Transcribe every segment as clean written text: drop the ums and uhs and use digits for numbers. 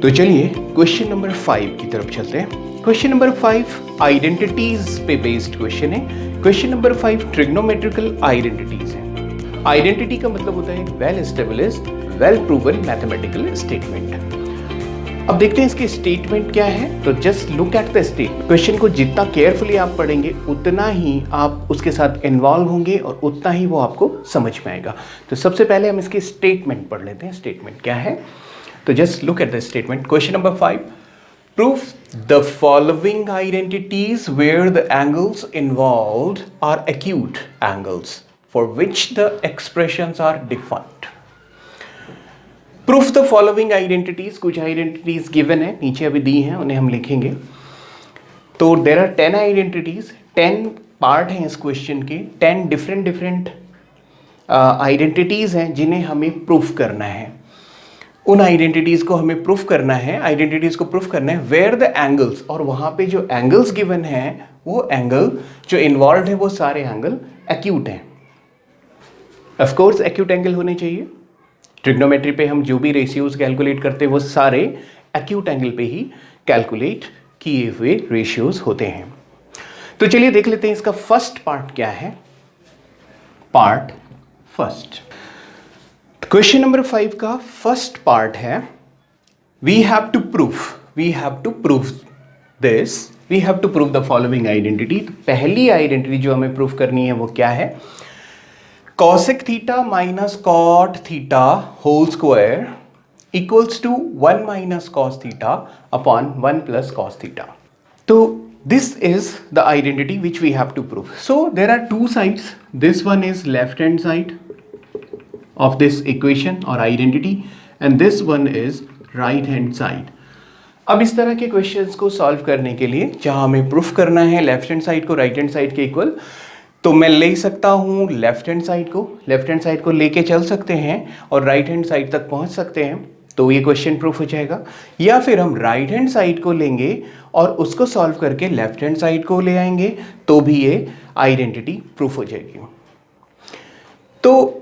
तो चलिए question number 5 की तरफ चलते हैं। क्वेश्चन नंबर 5 आइडेंटिटीज पे बेस्ड क्वेश्चन है। क्वेश्चन नंबर 5 ट्रिग्नोमेट्रिकल आइडेंटिटीज है। आइडेंटिटी का मतलब होता है well established, well proven mathematical statement. अब देखते हैं इसके स्टेटमेंट क्या है। तो just look at the statement. Question को जितना केयरफुली आप पढ़ेंगे उतना ही आप उसके साथ इन्वॉल्व होंगे और उतना ही वो आपको समझ में आएगा। तो सबसे पहले हम इसके स्टेटमेंट पढ़ लेते हैं। स्टेटमेंट क्या है, तो just look at the statement. Question number 5, prove the following identities where the angles involved are acute angles for which the expressions are defined. Prove the following identities। कुछ identities given है, नीचे अभी दी हैं, उन्हें हम लिखेंगे। तो there are 10 identities, 10 पार्ट हैं इस क्वेश्चन के, 10 डिफरेंट आइडेंटिटीज हैं जिन्हें हमें प्रूफ करना है। उन आइडेंटिटीज को हमें प्रूफ करना है, आइडेंटिटीज को प्रूफ करना है वेयर द एंगल्स, और वहां पे जो एंगल्स गिवन हैं वो एंगल जो इन्वॉल्व है वो सारे एंगल एक्यूट हैं। ऑफ कोर्स एक्यूट एंगल होने चाहिए। ट्रिग्नोमेट्री पे हम जो भी रेशियोज कैलकुलेट करते हैं वो सारे एक्यूट एंगल पे ही कैलकुलेट किए हुए रेशियोज होते हैं। तो चलिए देख लेते हैं इसका फर्स्ट पार्ट क्या है। पार्ट फर्स्ट, क्वेश्चन नंबर 5 का फर्स्ट पार्ट है we have to proof this, we have to prove the following identity. पहली आइडेंटिटी जो हमें प्रूफ करनी है वो क्या है, cosec theta minus cot theta whole square equals to 1 minus cos theta upon 1 plus cos theta. तो this is the identity which we have to prove. So there are two sides, this one is left hand side of this equation or identity and this one is right hand side। अब इस तरह के questions को solve करने के लिए जहां हमें प्रूफ करना है लेफ्ट हैंड साइड को राइट हैंड साइड के इक्वल, तो मैं ले सकता हूं लेफ्ट हैंड साइड को लेके चल सकते हैं और राइट हैंड साइड तक पहुंच सकते हैं, तो ये क्वेश्चन प्रूफ हो जाएगा। या फिर हम राइट हैंड साइड को लेंगे और उसको सॉल्व करके लेफ्ट हैंड साइड को ले आएंगे तो भी ये आइडेंटिटी प्रूफ हो जाएगी। तो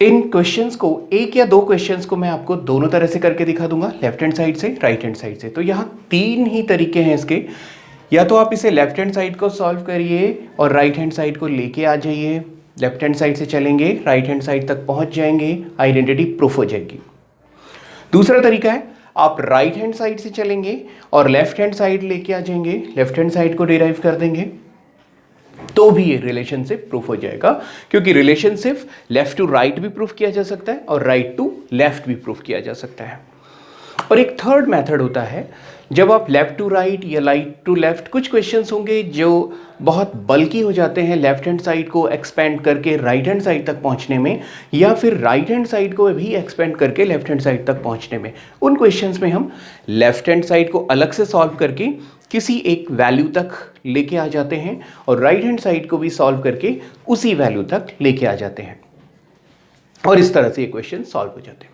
इन क्वेश्चंस को, एक या दो क्वेश्चंस को मैं आपको दोनों तरह से करके दिखा दूंगा, लेफ्ट हैंड साइड से, राइट हैंड साइड से। तो यहाँ 3 ही तरीके हैं इसके। या तो आप इसे लेफ्ट हैंड साइड को सॉल्व करिए और राइट हैंड साइड को लेके आ जाइए, लेफ्ट हैंड साइड से चलेंगे, राइट हैंड साइड तक पहुंच जाएंगे, आइडेंटिटी प्रूफ हो जाएगी। दूसरा तरीका है आप राइट हैंड साइड से चलेंगे और लेफ्ट हैंड साइड लेके आ जाएंगे, लेफ्ट हैंड साइड को डिराइव कर देंगे, तो भी ये रिलेशनशिप प्रूफ हो जाएगा, क्योंकि रिलेशनशिप लेफ्ट टू राइट भी प्रूफ किया जा सकता है और राइट टू लेफ्ट भी प्रूफ किया जा सकता है। और एक थर्ड मेथड होता है जब आप लेफ्ट टू राइट या राइट टू लेफ्ट, कुछ क्वेश्चंस होंगे जो बहुत बल्कि हो जाते हैं लेफ्ट हैंड साइड को एक्सपेंड करके राइट हैंड साइड तक पहुंचने में, या फिर राइट हैंड साइड को भी एक्सपेंड करके लेफ्ट हैंड साइड तक पहुंचने में। उन क्वेश्चंस में हम लेफ्ट हैंड साइड को अलग से सॉल्व करके किसी एक वैल्यू तक लेके आ जाते हैं और राइट हैंड साइड को भी सॉल्व करके उसी वैल्यू तक लेके आ जाते हैं, और इस तरह से ये क्वेश्चन सॉल्व हो जाते हैं।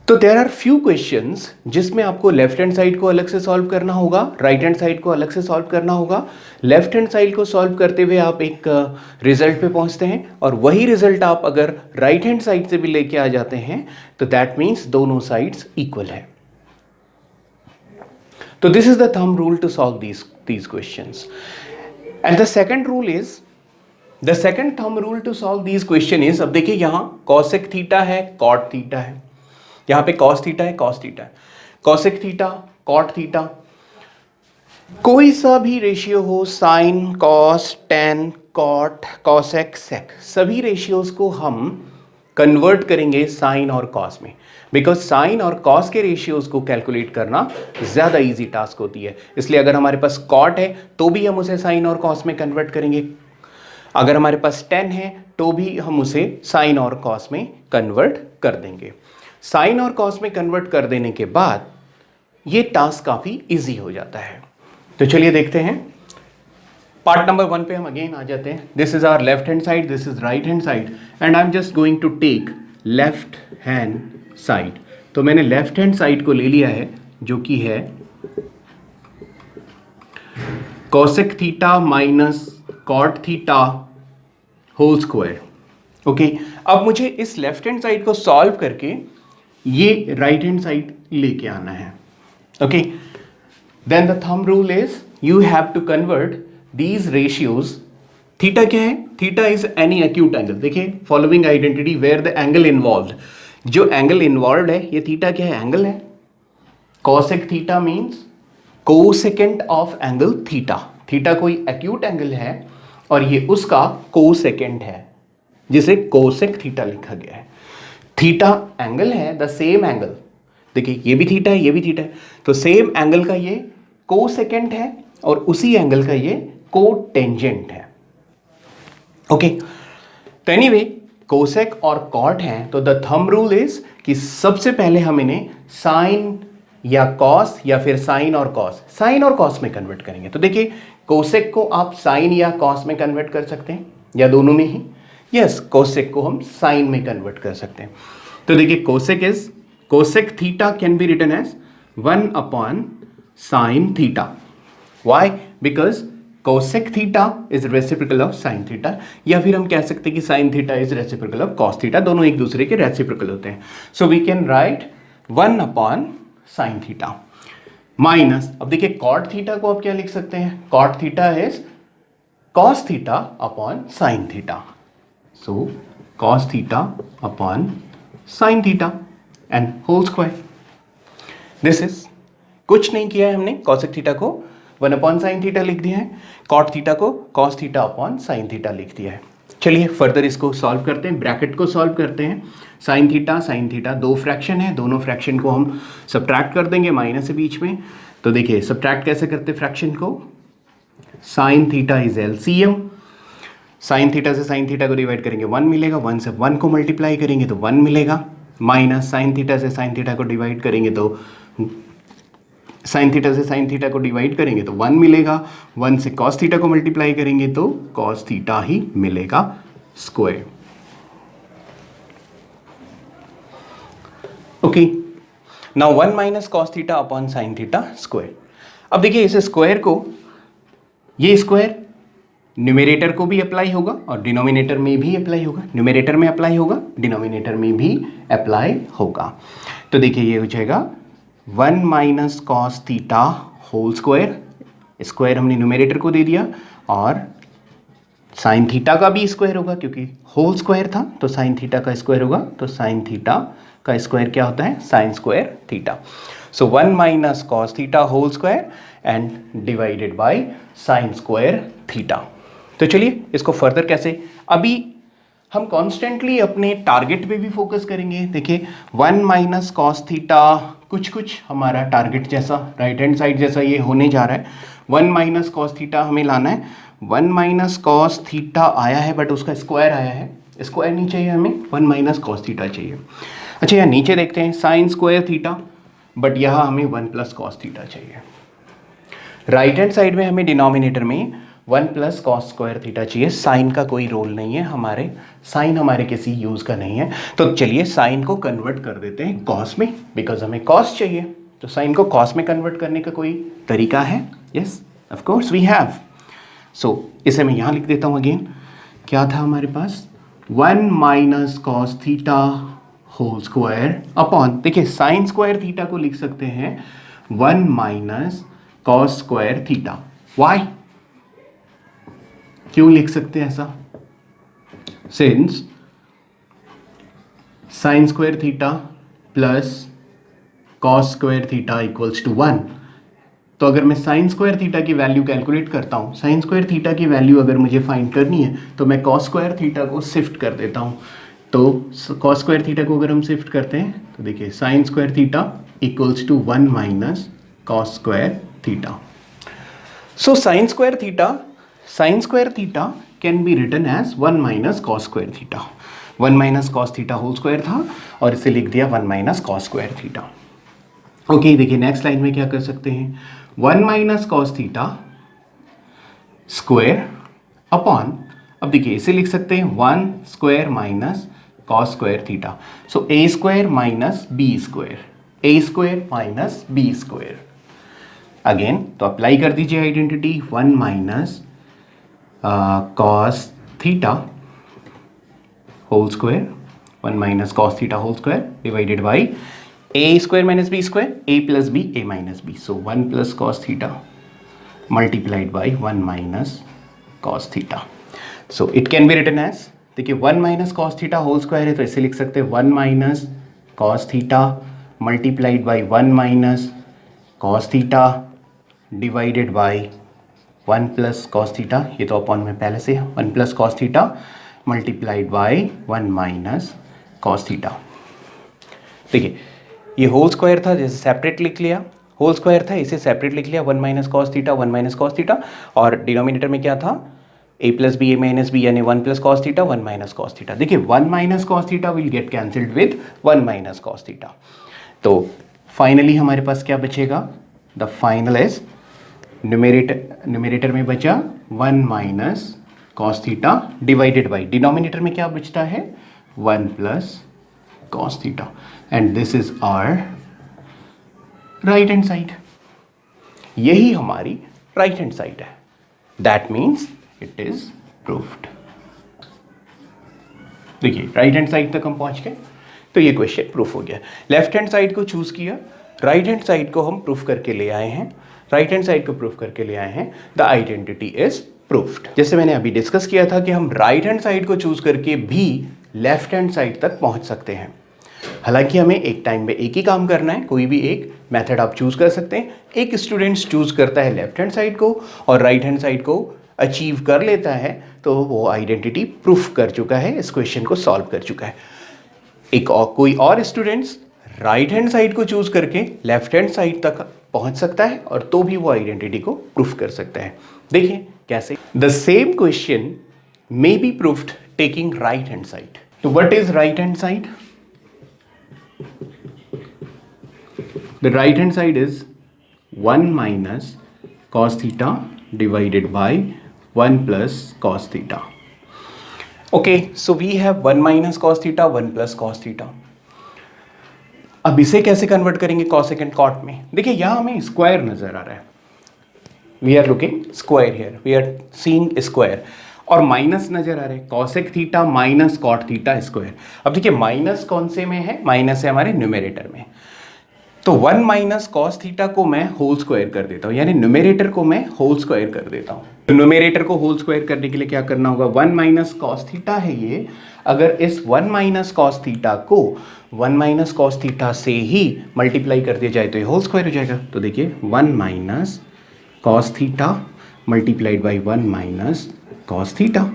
तो देयर आर फ्यू क्वेश्चंस जिसमें आपको लेफ्ट हैंड साइड को अलग से सॉल्व करना होगा, राइट हैंड साइड को अलग से सॉल्व करना होगा। लेफ्ट हैंड साइड को सॉल्व करते हुए आप एक रिजल्ट पे पहुंचते हैं, और वही रिजल्ट आप अगर राइट हैंड साइड से भी लेके आ जाते हैं तो दैट मीन्स दोनों साइड्स इक्वल है। So this is the thumb rule to solve these questions. And the second thumb rule to solve these question is, अब देखिए यहाँ cosec थीटा है, cot थीटा है, यहाँ पे cos थीटा है, cos थीटा है, cosec थीटा, cot थीटा, कोई सा भी रेशियो हो, sin, cos, tan, cot, cosec, sec, सभी रेशियोज को हम कन्वर्ट करेंगे साइन और कॉस में, बिकॉज साइन और कॉस के रेशियोज को कैलकुलेट करना ज़्यादा इजी टास्क होती है। इसलिए अगर हमारे पास कॉट है तो भी हम उसे साइन और कॉस में कन्वर्ट करेंगे, अगर हमारे पास टेन है तो भी हम उसे साइन और कॉस में कन्वर्ट कर देंगे। साइन और कॉस में कन्वर्ट कर देने के बाद ये टास्क काफ़ी ईजी हो जाता है। तो चलिए देखते हैं पार्ट नंबर 1 पे हम अगेन आ जाते हैं। This is our left hand side, this is right hand side, and I am just going to take left hand side. तो मैंने लेफ्ट हैंड साइड को ले लिया है जो कि है cosec theta minus cot theta whole square. Okay, अब मुझे इस लेफ्ट हैंड साइड को सॉल्व करके ये राइट हैंड साइड लेके आना है. Okay, then the thumb rule is you have to convert these ratios. Theta क्या है? Theta is any acute angle. देखिए, following identity where the angle involve. जो एंगल इन्वॉल्व है, ये थीटा क्या है? एंगल है. Cosec theta means cosecant of angle theta. Theta कोई एक्यूट एंगल है और ये उसका कोसेकेंट है, जिसे कोसेक थीटा लिखा गया है. थीटा एंगल है, द सेम एंगल. देखिए, ये भी थीटा है, ये भी थीटा है, तो सेम एंगल का ये कोसेकेंट है और उसी एंगल का ये कोटेंजेंट है. ओके, तो एनीवे कोसेक और कॉट हैं, तो द थंब रूल इज कि सबसे पहले हम इन्हें साइन या कॉस या फिर साइन और कॉस में कन्वर्ट करेंगे. तो देखिए, कोसेक को आप साइन या कॉस में कन्वर्ट कर सकते हैं या दोनों में ही. यस, कोसेक को हम साइन में कन्वर्ट कर सकते हैं. तो देखिए, cosec theta can be written as 1 upon sine theta. Why? Because cosec theta is reciprocal of sine theta, या फिर हम कह सकते हैं कि sine theta is reciprocal of cos theta. दोनों एक दूसरे के रेसिप्रोकल होते हैं. So we can write 1 upon sine theta minus. अब देखिए, कॉट थीटा को आप क्या लिख सकते हैं? Cot theta is cos theta upon sine theta. So cos theta upon sine theta and whole square. This is, कुछ नहीं किया है हमने. कॉसेक थीटा को 1 अपॉन साइन थीटा लिख दिया है, कॉट थीटा को cos theta upon sine theta लिख दिया है. चलिए फर्दर इसको सॉल्व करते हैं, ब्रैकेट को सॉल्व करते हैं. साइन थीटा दो फ्रैक्शन है, दोनों फ्रैक्शन को हम सब्ट्रैक्ट कर देंगे माइनस से बीच में. तो देखिए, सब्ट्रैक्ट कैसे करते हैं फ्रैक्शन को? Sine theta is LCM. Sine theta से साइन थीटा को डिवाइड करेंगे 1 मिलेगा, 1 से 1 को मल्टीप्लाई करेंगे तो 1 मिलेगा, माइनस साइन थीटा से साइन थीटा को डिवाइड करेंगे तो साइन थीटा से साइन थीटा को डिवाइड करेंगे तो 1 मिलेगा, 1 से कॉस थीटा को मल्टीप्लाई करेंगे तो कॉस थीटा ही मिलेगा square. Okay, now 1 minus cos theta upon sine theta square. अब देखिए, इस स्क्वायर को, ये स्क्वायर न्यूमरेटर को भी अप्लाई होगा और डिनोमिनेटर में भी अप्लाई होगा. न्यूमरेटर में अप्लाई होगा, डिनोमिनेटर में भी अप्लाई होगा. तो देखिए, ये हो जाएगा 1 minus cos theta whole square. Square हमने न्यूमरेटर को दे दिया, और साइन थीटा का भी स्क्वायर होगा क्योंकि होल स्क्वायर था, तो साइन थीटा का स्क्वायर होगा. तो साइन थीटा का स्क्वायर क्या होता है? Sine square theta. So 1 minus cos theta whole square and divided by sine square theta. तो चलिए इसको फर्दर कैसे, अभी हम कॉन्स्टेंटली अपने टारगेट पे भी फोकस करेंगे. देखिए, 1 माइनस कॉस थीटा कुछ हमारा टारगेट जैसा, राइट हैंड साइड जैसा ये होने जा रहा है. 1 माइनस कॉस थीटा हमें लाना है. 1 माइनस कॉस थीटा आया है बट उसका स्क्वायर आया है. स्क्वायर नहीं चाहिए हमें, 1 माइनस कॉस थीटा चाहिए. अच्छा, यहाँ नीचे देखते हैं साइन स्क्वायर थीटा, बट यहाँ हमें 1 प्लस कॉस थीटा चाहिए. राइट हैंड साइड में हमें डिनोमिनेटर में 1 प्लस कॉस स्क्वायर थीटा चाहिए. साइन का कोई रोल नहीं है हमारे, साइन हमारे किसी यूज़ का नहीं है. तो चलिए साइन को कन्वर्ट कर देते हैं कॉस में, बिकॉज हमें कॉस चाहिए. तो साइन को कॉस में कन्वर्ट करने का कोई तरीका है? Yes, of course we have. So इसे मैं यहाँ लिख देता हूँ अगेन. क्या था हमारे पास? 1 minus cos theta whole square upon, देखिए साइन स्क्वायर थीटा को लिख सकते हैं 1 minus cos square theta. Why? क्यों लिख सकते हैं ऐसा? Since sine square theta plus cos square theta equals to 1. तो अगर मैं साइन स्क्वायर थीटा की वैल्यू कैलकुलेट करता हूँ, साइन स्क्वायर थीटा की वैल्यू अगर मुझे फाइंड करनी है तो मैं कॉस स्क्वायर थीटा को शिफ्ट कर देता हूँ. तो कॉस स्क्वायर थीटा को अगर हम शिफ्ट करते हैं तो देखिए sine square theta equals to 1 minus cos square theta. So sine square theta can be written as 1 minus cos square theta. 1 minus cos theta whole square था और इसे लिख दिया 1 minus cos square theta. Okay, देखिए next line में क्या कर सकते हैं? 1 minus cos theta square upon, अब देखिए इसे लिख सकते हैं 1 square minus cos square theta. So a square minus b square, a square minus b square. Again तो अप्लाई कर दीजिए identity. 1 minus cos theta whole square 1 minus cos theta whole square divided by a square minus b square, A plus b a minus b, so 1 plus cos theta multiplied by 1 minus cos theta. So it can be written as, देखिए 1 minus cos theta whole square है तो ऐसे लिख सकते हैं 1 minus cos theta multiplied by 1 minus cos theta divided by 1 plus cos theta, ये तो upon में पहले से 1 plus cos theta multiplied by 1 minus cos theta. देखिए ये होल स्क्वायर था, जैसे सेपरेट लिख लिया, होल स्क्वायर था इसे सेपरेट लिख लिया 1 minus cos theta 1 minus cos theta, और डिनोमिनेटर में क्या था a plus b a minus b यानी 1 plus cos theta 1 minus cos theta. देखिए 1 minus cos theta will get cancelled with 1 minus cos theta. तो फाइनली हमारे पास क्या बचेगा, द फाइनल इज न्यूमरेटर में बचा 1 minus cos theta divided by denominator में क्या बचता है 1 plus cos theta, and this is our right hand side. यही हमारी राइट हैंड साइड है. That means it is proofed. देखिए राइट हैंड साइड तक हम पहुंच गए, तो ये क्वेश्चन प्रूफ हो गया. लेफ्ट हैंड साइड को चूज किया, राइट हैंड साइड को हम प्रूफ करके ले आए हैं, राइट हैंड साइड को प्रूफ करके ले आए हैं. The identity is proofed. जैसे मैंने अभी डिस्कस किया था कि हम राइट हैंड साइड को चूज करके भी लेफ्ट हैंड साइड तक पहुंच सकते हैं. हालांकि हमें एक टाइम में एक ही काम करना है, कोई भी एक मेथड आप चूज कर सकते हैं. एक स्टूडेंट्स चूज करता है लेफ्ट हैंड साइड को और राइट हैंड साइड को अचीव कर लेता है, तो वो आइडेंटिटी प्रूफ कर चुका है, इस क्वेश्चन को सॉल्व कर चुका है. एक और कोई और स्टूडेंट्स राइट हैंड साइड को चूज करके लेफ्ट हैंड साइड तक पहुंच सकता है और तो भी वो आइडेंटिटी को प्रूफ कर सकता है. देखिए कैसे. The same question may be proofed taking right hand side. तो what is right hand side? The right hand side is 1 minus cos theta divided by 1 plus cos theta. Okay, so we have 1 minus cos theta, 1 plus cos theta. अब इसे कैसे convert करेंगे cosec and cot में? देखिए यहाँ हमें square नजर आ रहा है. We are looking square here. We are seeing square. और माइनस नजर आ रहे हैं cosec theta minus cot theta square. अब देखिए माइनस कौन से में है? माइनस है हमारे न्यूमरेटर में. तो 1 माइनस कॉस थीटा को मैं होल स्क्वायर कर देता हूँ, यानी न्यूमरेटर को मैं होल स्क्वायर कर देता हूँ. तो न्यूमरेटर को होल स्क्वायर करने के लिए क्या करना होगा, 1 माइनस कॉस थीटा है ये, अगर इस 1 माइनस कॉस थीटा को 1 माइनस कॉस थीटा से ही मल्टीप्लाई कर दिया जाए तो ये होल स्क्वायर हो जाएगा. तो देखिए 1 minus cos theta multiplied by 1 minus cos theta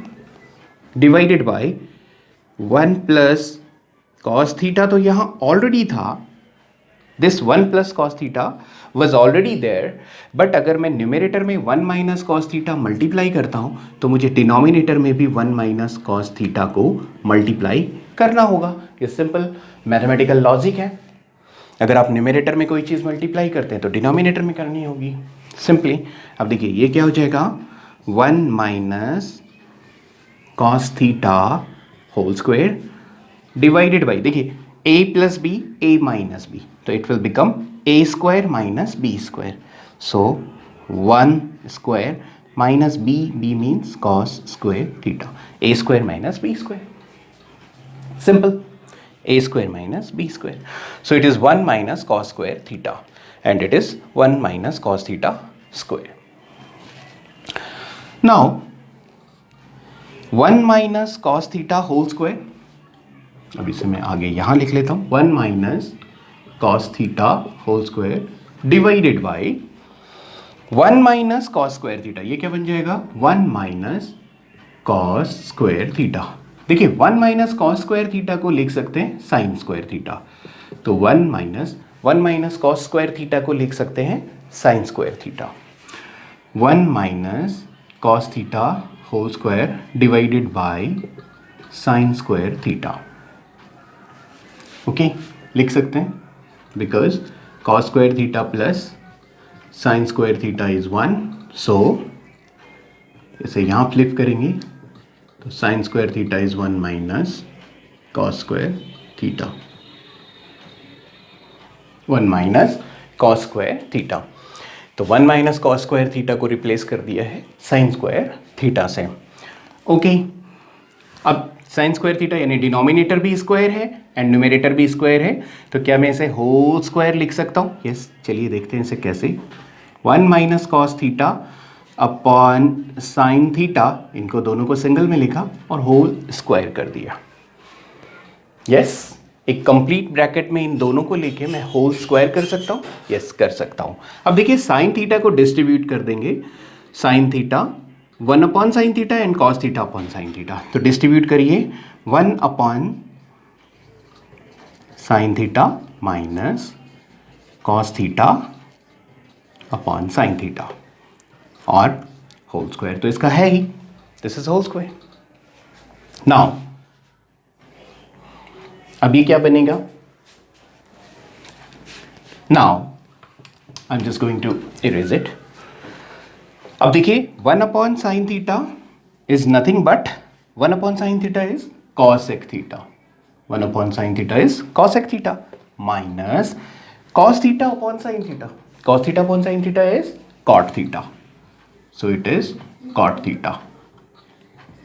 divided by 1 plus cos theta, तो यहाँ ऑलरेडी था. This 1 plus cos theta was already there, but अगर मैं न्यूमरेटर में 1 minus cos theta मल्टीप्लाई करता हूँ तो मुझे डिनोमिनेटर में भी 1 minus cos theta को मल्टीप्लाई करना होगा. ये सिंपल मैथमेटिकल लॉजिक है. अगर आप न्यूमरेटर में कोई चीज़ मल्टीप्लाई करते हैं तो डिनोमिनेटर में करनी होगी सिंपली. अब देखिए ये क्या हो जाएगा, 1 minus cos theta whole square divided by, देखिए a plus b a minus b, so it will become a square minus b square. So 1 square minus b means cos square theta, a square minus b square. Simple. A square minus b square. So it is 1 minus cos square theta, and it is 1 minus cos theta square. Now 1 minus cos theta whole square, अब इसे मैं आगे यहाँ लिख लेता हूँ, 1 minus cos theta whole square divided by 1 minus cos square theta. ये क्या बन जाएगा, 1 माइनस कॉस स्क्वायर थीटा. देखिए 1 माइनस कॉस स्क्वायर थीटा को लिख सकते हैं साइन स्क्वायर थीटा, तो 1 माइनस कॉस स्क्वायर थीटा को लिख सकते हैं sine square theta. 1 minus cos theta whole square divided by sine square theta. Okay, लिख सकते हैं because cos square theta plus sine square theta is 1. So इसे यहाँ फ्लिप करेंगे तो sine square theta is 1 minus cos square theta, 1 minus cos square theta. तो 1 minus cos square theta को replace कर दिया है साइन स्क्वायर थीटा से. ओके, अब साइन स्क्वायर थीटा यानी डिनोमिनेटर भी स्क्वायर है एंड न्यूमरेटर भी स्क्वायर है, तो क्या मैं इसे होल स्क्वायर लिख सकता हूँ? यस, चलिए देखते हैं इसे कैसे। 1 minus cos theta upon sine theta, इनको दोनों को सिंगल में लिखा और होल स्क्वायर कर दिया। यस, एक कंप्लीट ब्रैकेट में इन दोनों को लेके मैं होल स्क्वायर कर सकता हूँ। यस, कर सकता हूँ। अब देखिए साइन थीटा को डिस्ट्रीब्यूट कर देंगे, sine theta 1 upon sine theta and cos theta upon sine theta, तो डिस्ट्रीब्यूट करिए 1 upon sine theta minus cos theta upon sine theta और होल स्क्वायर, तो इसका है ही, this is whole square. Now अब ये क्या बनेगा? Now I am just going to erase it. अब देखिए 1 upon sine theta is nothing but 1 upon sine theta is cosec theta, 1 upon sine theta is cosec theta minus cos theta upon sine theta, cos theta upon sine theta is cot theta, so it is cot theta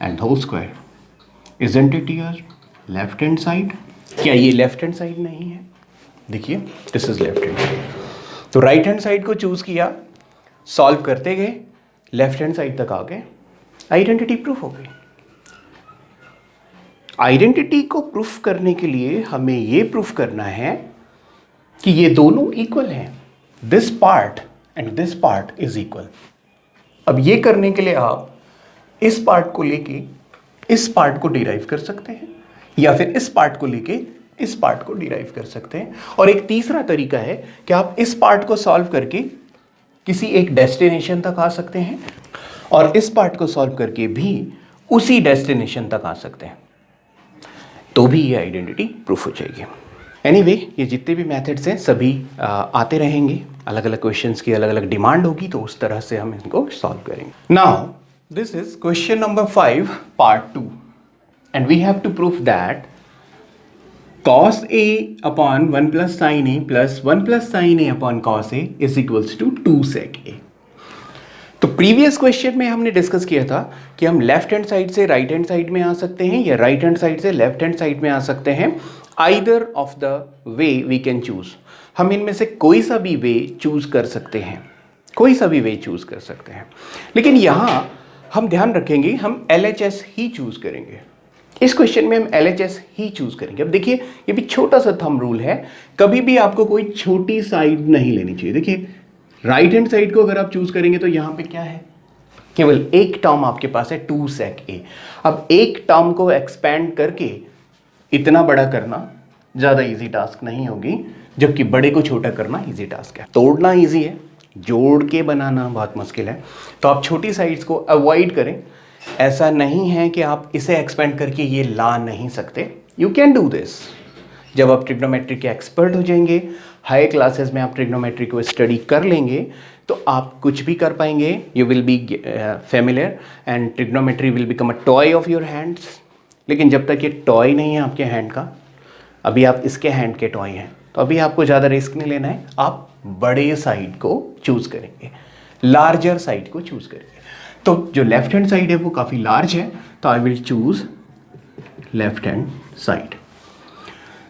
and whole square. Isn't it here left hand side? क्या ये left hand side नहीं है? देखिए this is left hand side, तो right hand side को choose किया, solve करते गए, लेफ्ट हैंड साइड तक आ गए, आइडेंटिटी प्रूफ हो गई। आइडेंटिटी को प्रूफ करने के लिए हमें ये प्रूफ करना है कि ये दोनों इक्वल हैं, this part and this part is equal. अब ये करने के लिए आप इस पार्ट को लेके इस पार्ट को डिराइव कर सकते हैं या फिर इस पार्ट को लेके इस पार्ट को डिराइव कर सकते हैं, और एक तीसरा तरीका है कि आप इस पार्ट को सॉल्व करके किसी एक डेस्टिनेशन तक आ सकते हैं और इस पार्ट को सॉल्व करके भी उसी डेस्टिनेशन तक आ सकते हैं, तो भी ये आइडेंटिटी प्रूफ हो जाएगी। एनीवे, ये जितने भी मेथड्स हैं सभी आते रहेंगे, अलग अलग क्वेश्चंस की अलग अलग डिमांड होगी, तो उस तरह से हम इनको सॉल्व करेंगे। Now this is question number 5 part 2 and we have to proof that cos a upon 1 plus sin a plus 1 plus sin a upon cos a is equals to 2 sec a। तो previous question में हमने discuss किया था कि हम left hand side से right hand side में आ सकते हैं या राइट हैंड साइड से लेफ्ट हैंड साइड में आ सकते हैं, either of the way we can choose. हम इनमें से कोई सा भी वे चूज कर सकते हैं, कोई सा भी वे चूज कर सकते हैं, लेकिन यहाँ हम ध्यान रखेंगे हम LHS ही चूज करेंगे। इस क्वेश्चन में हम LHS ही चूज करेंगे। अब देखिए ये भी छोटा सा थंब रूल है, कभी भी आपको कोई छोटी साइड नहीं लेनी चाहिए। देखिए राइट हैंड साइड को अगर आप चूज करेंगे तो यहाँ पे क्या है, केवल एक टर्म आपके पास है 2 sec a। अब एक टर्म को एक्सपैंड करके इतना बड़ा करना ज़्यादा इजी टास्क नहीं होगी, जबकि बड़े को छोटा करना इजी टास्क है। तोड़ना इजी है, जोड़ के बनाना बहुत मुश्किल है, तो आप छोटी साइड्स को अवॉइड करें। ऐसा नहीं है कि आप इसे एक्सपेंड करके ये ला नहीं सकते, यू कैन डू दिस। जब आप ट्रिग्नोमेट्री के एक्सपर्ट हो जाएंगे, हाई क्लासेस में आप ट्रिग्नोमेट्री को स्टडी कर लेंगे, तो आप कुछ भी कर पाएंगे, you will be familiar and trigonometry will become a toy of your hands. लेकिन जब तक ये टॉय नहीं है आपके हैंड का, अभी आप इसके हैंड के टॉय हैं, तो अभी आपको ज़्यादा रिस्क नहीं लेना है, आप बड़े साइड को चूज़ करेंगे, लार्जर साइड को चूज़ करेंगे। तो जो लेफ्ट हैंड साइड है वो काफ़ी लार्ज है, तो I will choose left hand side.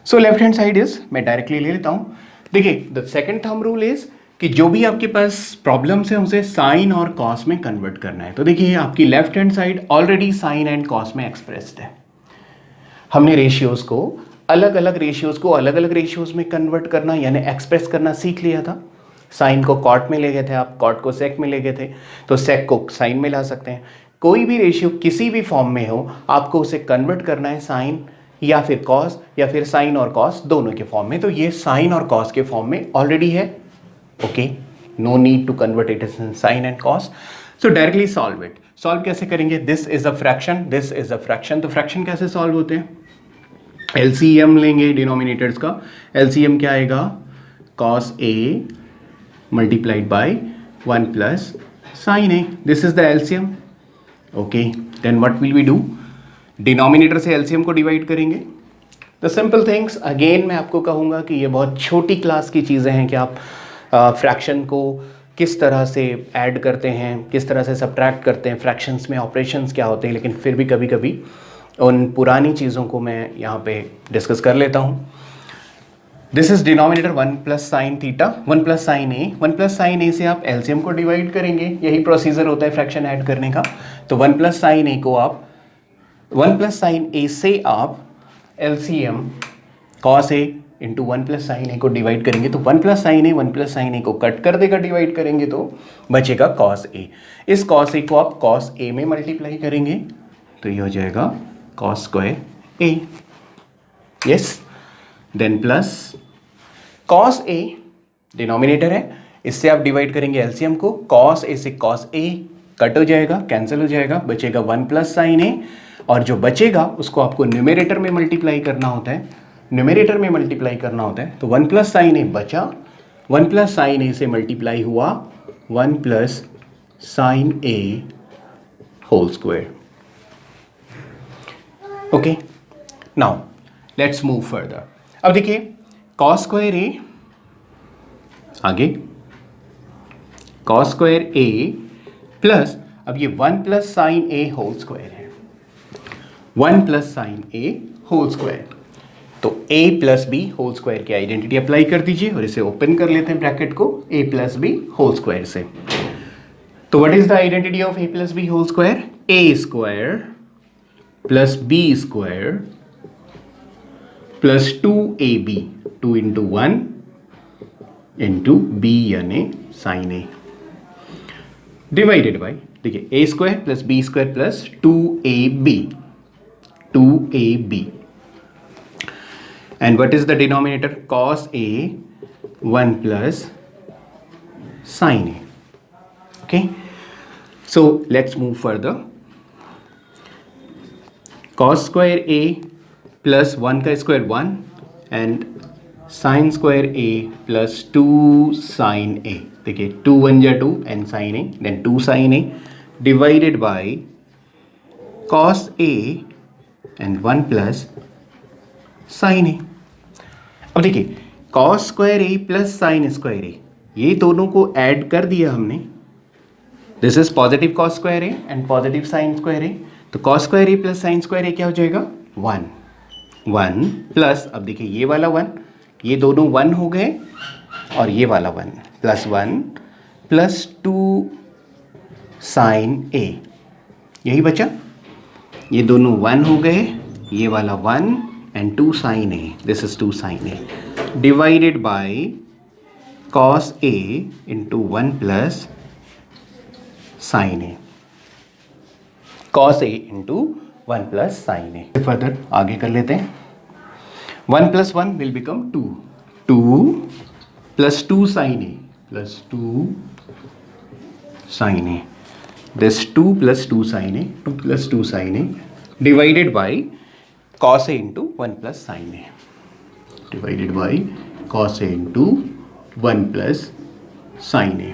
So left hand side is, मैं डायरेक्टली ले लेता हूँ। देखिए the second thumb rule is कि जो भी आपके पास प्रॉब्लम्स है उसे साइन और कॉस में कन्वर्ट करना है। तो देखिए आपकी left hand side already sine and cos में एक्सप्रेस्ड है। हमने रेशियोज को अलग अलग रेशियोज में कन्वर्ट करना यानी एक्सप्रेस करना सीख लिया था। साइन को कॉट में ले गए थे आप, कॉट को सेक में ले गए थे, तो सेक को साइन में ला सकते हैं। कोई भी रेशियो किसी भी फॉर्म में हो, आपको उसे कन्वर्ट करना है साइन या फिर कॉस या फिर साइन और कॉस दोनों के फॉर्म में। तो ये साइन और कॉस के फॉर्म में ऑलरेडी है, okay, no need to convert it in sine and cos. So directly solve it. Solve कैसे करेंगे, this is a fraction, this is a fraction. तो फ्रैक्शन कैसे सॉल्व होते हैं, LCM लेंगे डिनोमिनेटर्स का। LCM क्या आएगा, cos A multiplied by 1 plus sin A. This is the LCM. Okay, then what will we do? Denominator से LCM को डिवाइड करेंगे। द सिंपल थिंग्स, अगेन मैं आपको कहूँगा कि ये बहुत छोटी क्लास की चीज़ें हैं कि आप फ्रैक्शन को किस तरह से ऐड करते हैं, किस तरह से सब्ट्रैक्ट करते हैं, फ्रैक्शंस में ऑपरेशंस क्या होते हैं, लेकिन फिर भी कभी कभी उन पुरानी चीज़ों को मैं यहाँ पे डिस्कस कर लेता हूँ। This is denominator 1 plus sine theta, 1 plus sine a, 1 plus sine a से आप एलसीएम को डिवाइड करेंगे, यही प्रोसीजर होता है फ्रैक्शन ऐड करने का। तो 1 प्लस साइन ए को आप 1 प्लस साइन ए से आप LCM cos A into 1 plus sine ए को डिवाइड करेंगे, तो 1 plus sine a 1 plus sine ए को कट कर देगा, डिवाइड करेंगे तो बचेगा कॉस ए। इस कॉस ए को आप कॉस ए में मल्टीप्लाई करेंगे तो ये हो जाएगा cos square A, yes. Then plus cos a denominator है, इससे आप डिवाइड करेंगे एलसीएम को, कॉस ए से कॉस ए कट हो जाएगा, कैंसिल हो जाएगा, बचेगा 1 प्लस साइन ए, और जो बचेगा उसको आपको न्यूमरेटर में मल्टीप्लाई करना होता है, न्यूमरेटर में मल्टीप्लाई करना होता है। तो 1 प्लस साइन ए बचा, 1 प्लस साइन ए से मल्टीप्लाई हुआ 1 plus sine a whole square. Okay, now let's move further. अब देखिए कॉस स्क्वायर ए, आगे कॉस स्क्वायर ए प्लस, अब ये 1 plus sine a whole square है, 1 plus sine a whole square, तो a plus b whole square की identity apply कर दीजिए और इसे ओपन कर लेते हैं ब्रैकेट को a plus b whole square से। तो what is the identity of a plus b whole square? a square plus b square plus 2ab, 2 into 1 into b यानी साइन ए, डिवाइडेड बाई, देखिए a square plus b square plus 2ab, 2ab, and what is the denominator? Cos a 1 plus sin a. Okay, so let's move further. Cos square a plus 1 का square 1 and sin square a plus 2 sin a, देखिए 2 1 जा 2 and sin a, then 2 sin a divided by cos a and 1 plus sin a। अब देखिए cos square A plus sine square a, ये दोनों को add कर दिया हमने, this is positive cos square A and positive sine square ए, तो cos square A plus sine square a क्या हो जाएगा? 1 1 प्लस, अब देखिए ये वाला 1, ये दोनों 1 हो गए, और ये वाला 1 प्लस 1 प्लस 2 साइन ए, यही बचा, ये दोनों 1 हो गए, ये वाला 1 and 2 sin a, this is 2 sin a, divided by cos a into 1 plus sin a, cos a into 1 plus sin a। further आगे कर लेते हैं, 1 plus 1 will become 2, 2 plus 2 sin a plus 2 sin a, this 2 plus 2 sin a, 2 plus 2 sin a divided by cos a into 1 plus sin a, divided by cos a into 1 plus sin a।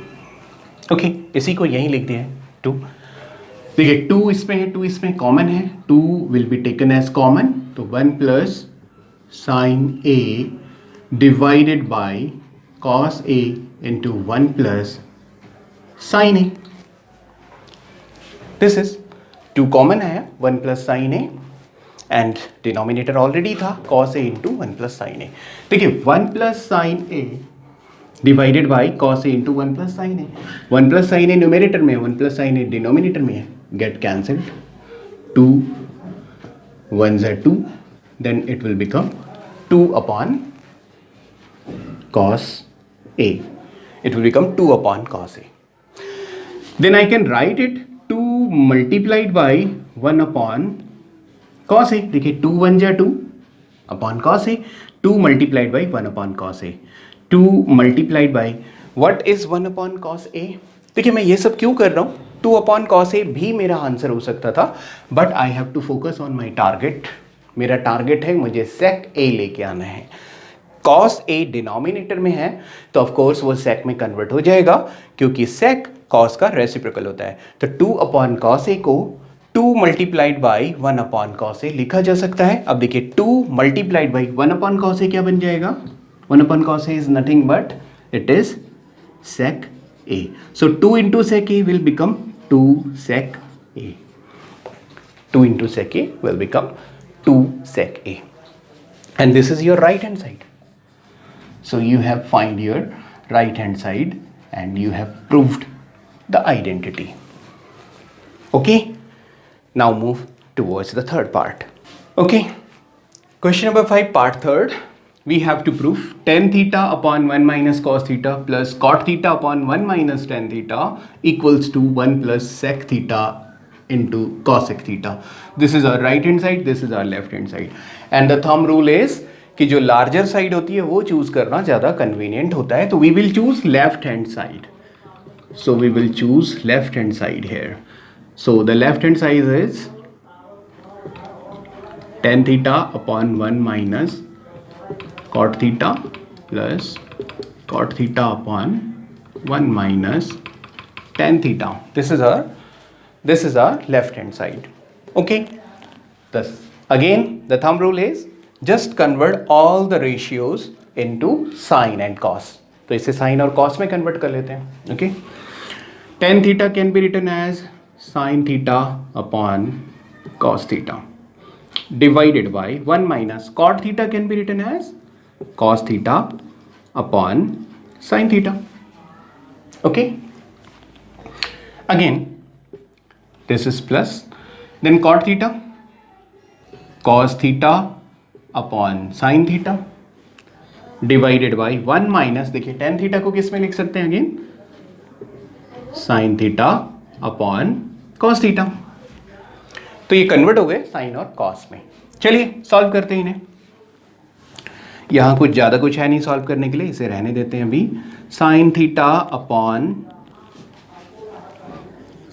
Okay, इसी को यहीं लिख दिया है 2। देखिए 2 इसमें है, 2 इसमें कॉमन है, 2 will be taken as common, तो 1 plus sine a divided by cos a into 1 plus sin a। This is 2 common है, 1 plus sine a and denominator already था cos a into 1 plus sine a. देखिए 1 plus sine a divided by cos a into 1 plus sine a, 1 plus sine a numerator में है, 1 plus sine a denominator में है, get cancelled, 2 1 are 2, then it will become 2 upon cos a, it will become 2 upon cos a, then I can write it 2 multiplied by 1 upon cos a, देखिए 2 1 जा 2 upon cos a, 2 multiplied by 1 upon cos a, 2 multiplied by what is 1 upon cos a। देखिए मैं ये सब क्यों कर रहा हूँ, 2 अपॉन cos a भी मेरा आंसर हो सकता था, but I have to focus on my target. मेरा टारगेट है मुझे sec a लेके आना है, cos a डिनोमिनेटर में है तो ऑफ कोर्स वो sec में कन्वर्ट हो जाएगा, क्योंकि sec cos का रेसिप्रोकल होता है। तो 2 अपॉन cos a को 2 multiplied by 1 upon cos a लिखा जा सकता है। अब देखिए 2 multiplied by 1 upon cos a क्या बन जाएगा? 1 upon cos a is nothing but it is sec a। So 2 into sec a will become 2 sec a। 2 into sec a will become 2 sec a. And this is your right hand side. So you have find your right hand side and you have proved the identity. Okay, now move towards the third part. Okay, question number 5, part third. We have to prove tan theta upon 1 minus cos theta plus cot theta upon 1 minus tan theta equals to 1 plus sec theta into cosec theta. This is our right hand side, this is our left hand side. And the thumb rule is कि जो larger side होती है वो choose करना ज़्यादा convenient होता है, तो we will choose left hand side. So we will choose left hand side here. So the left hand side is tan theta upon 1 minus cot theta plus cot theta upon 1 minus tan theta. This is our left hand side. Okay, thus again the thumb rule is just convert all the ratios into sine and cos. तो इसे sin और cos में convert कर लेते हैं. Okay, tan theta can be written as sin theta upon cos theta divided by 1 minus cot theta can be written as cos theta upon sin theta. Okay, again this is plus, then cot theta cos theta upon sin theta divided by 1 minus, देखिए tan theta को किस में लिख सकते हैं again, sin theta upon cos theta. तो ये convert हो गए साइन और कॉस में. चलिए सॉल्व करते हैं इन्हें. यहाँ कुछ ज़्यादा कुछ है नहीं सॉल्व करने के लिए, इसे रहने देते हैं अभी. Sign theta upon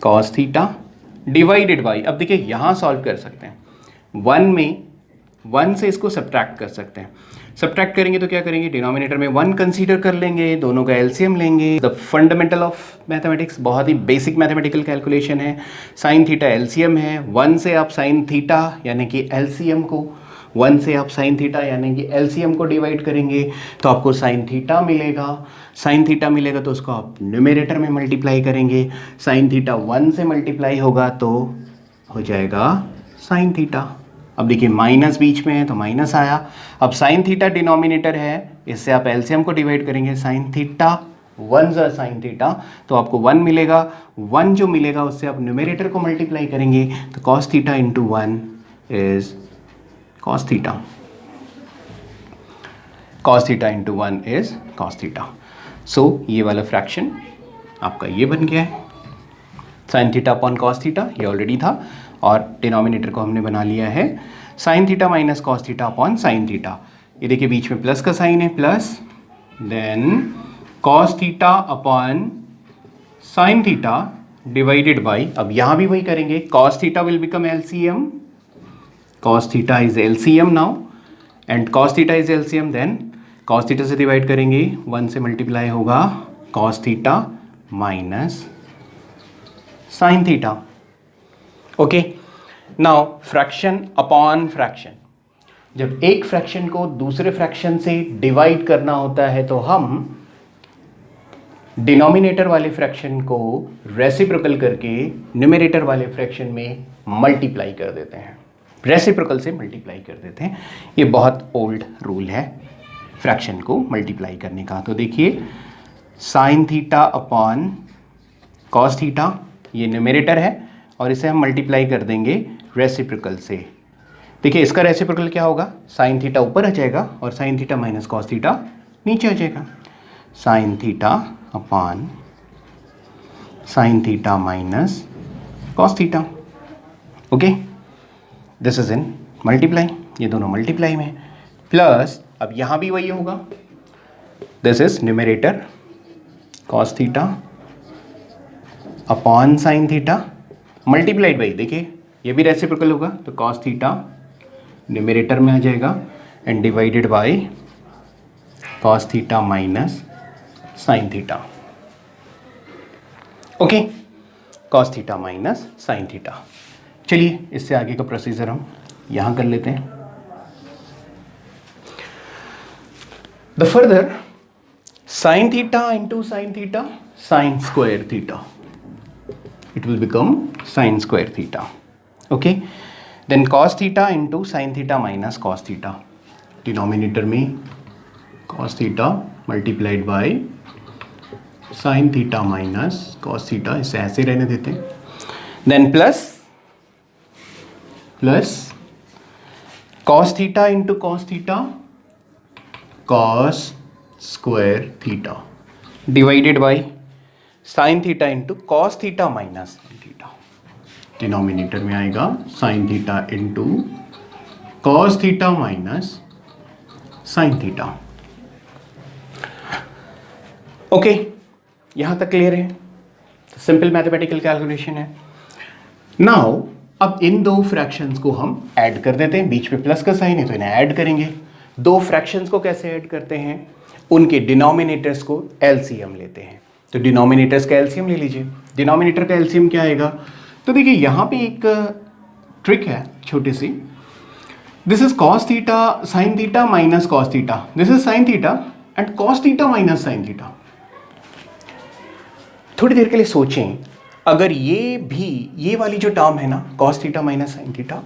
cos theta divided by, अब देखिए यहाँ सॉल्व कर सकते हैं 1 में 1 से इसको सब्ट्रैक्ट कर सकते हैं. सब्ट्रैक्ट करेंगे तो क्या करेंगे, डिनोमिनेटर में 1 कंसीडर कर लेंगे, दोनों का एलसीएम लेंगे. द फंडामेंटल ऑफ मैथमेटिक्स, बहुत ही बेसिक मैथमेटिकल कैलकुलेशन है. साइन थीटा एलसीएम है, 1 से आप साइन थीटा यानी कि एलसीएम को 1 से आप साइन थीटा यानी कि एलसीएम को डिवाइड करेंगे तो आपको साइन थीटा मिलेगा. साइन थीटा मिलेगा तो उसको आप न्यूमरेटर में मल्टीप्लाई करेंगे. साइन थीटा 1 से मल्टीप्लाई होगा तो हो जाएगा साइन थीटा. अब देखिए माइनस बीच में है तो माइनस आया. अब साइन थीटा डिनोमिनेटर है, इससे आप एलसीएम को डिवाइड करेंगे. साइन थीटा 1 ज़ा साइन थीटा तो आपको 1 मिलेगा. 1 जो मिलेगा उससे आप न्यूमरेटर को मल्टीप्लाई करेंगे तो cos theta into 1 is cos theta. Cos theta into 1 is cos theta. So ये वाला फ्रैक्शन आपका ये बन गया है. Sine theta upon cos theta ये ऑलरेडी था और डिनोमिनेटर को हमने बना लिया है sine theta minus cos theta upon sine theta. ये देखिए बीच में प्लस का साइन है, plus then cos theta upon sine theta divided by, अब यहाँ भी वही करेंगे, cos theta will become LCM, cos theta is LCM now and cos theta is LCM, then cos theta से डिवाइड करेंगे 1 से मल्टीप्लाई होगा cos theta minus sin theta. Okay, now fraction upon fraction. जब एक फ्रैक्शन को दूसरे fraction से divide करना होता है तो हम डिनोमिनेटर वाले फ्रैक्शन को रेसिप्रोकल करके न्यूमरेटर वाले फ्रैक्शन में मल्टीप्लाई कर देते हैं. रेसिप्रोकल से मल्टीप्लाई कर देते हैं. ये बहुत ओल्ड रूल है फ्रैक्शन को मल्टीप्लाई करने का. तो देखिए sign theta upon cos theta ये न्यूमरेटर है और इसे हम मल्टीप्लाई कर देंगे रेसिप्रोकल से. देखिए इसका रेसिप्रोकल क्या होगा, साइन थीटा ऊपर आ जाएगा और sign theta minus cos theta नीचे आ जाएगा. Sign theta upon sine theta minus cos theta. Okay, this is in multiply, ये दोनों मल्टीप्लाई में. प्लस अब यहाँ भी वही होगा, this is numerator cos theta upon sine theta multiplied by, देखिए ये भी रेसिप्रोकल होगा तो कॉस थीटा न्यूमरेटर में आ जाएगा and divided by cos theta minus sine theta. Okay, cos theta minus sine theta. चलिए इससे आगे का प्रोसीजर हम यहाँ कर लेते हैं. The further sine theta into sine theta sine square theta, it will become sin square theta. Okay, then cos theta into sine theta minus cos theta, denominator में cos theta multiplied by sine theta minus cos theta, इसे ऐसे रहने देते हैं। Then plus cos theta into cos theta cos square theta divided by sine theta into cos theta minus sine theta, denominator में आएगा sign theta into cos theta minus sine theta. Okay, यहां तक clear है? Simple mathematical calculation है। Now अब इन दो fractions को हम ऐड कर देते हैं, बीच में प्लस का साइन है तो इन्हें ऐड करेंगे। दो फ्रैक्शंस को कैसे ऐड करते हैं? उनके डिनोमिनेटर्स को एलसीएम लेते हैं। तो डिनोमिनेटर्स का एलसीएम ले लीजिए। डिनोमिनेटर का एलसीएम क्या आएगा? तो देखिए यहाँ पे एक ट्रिक है छोटी सी। This is cos theta sine theta minus cos theta, this is sine theta and cos theta minus sine theta. थोड़ी देर के लिए सोचें, अगर ये वाली जो टर्म है ना cos theta minus sine theta,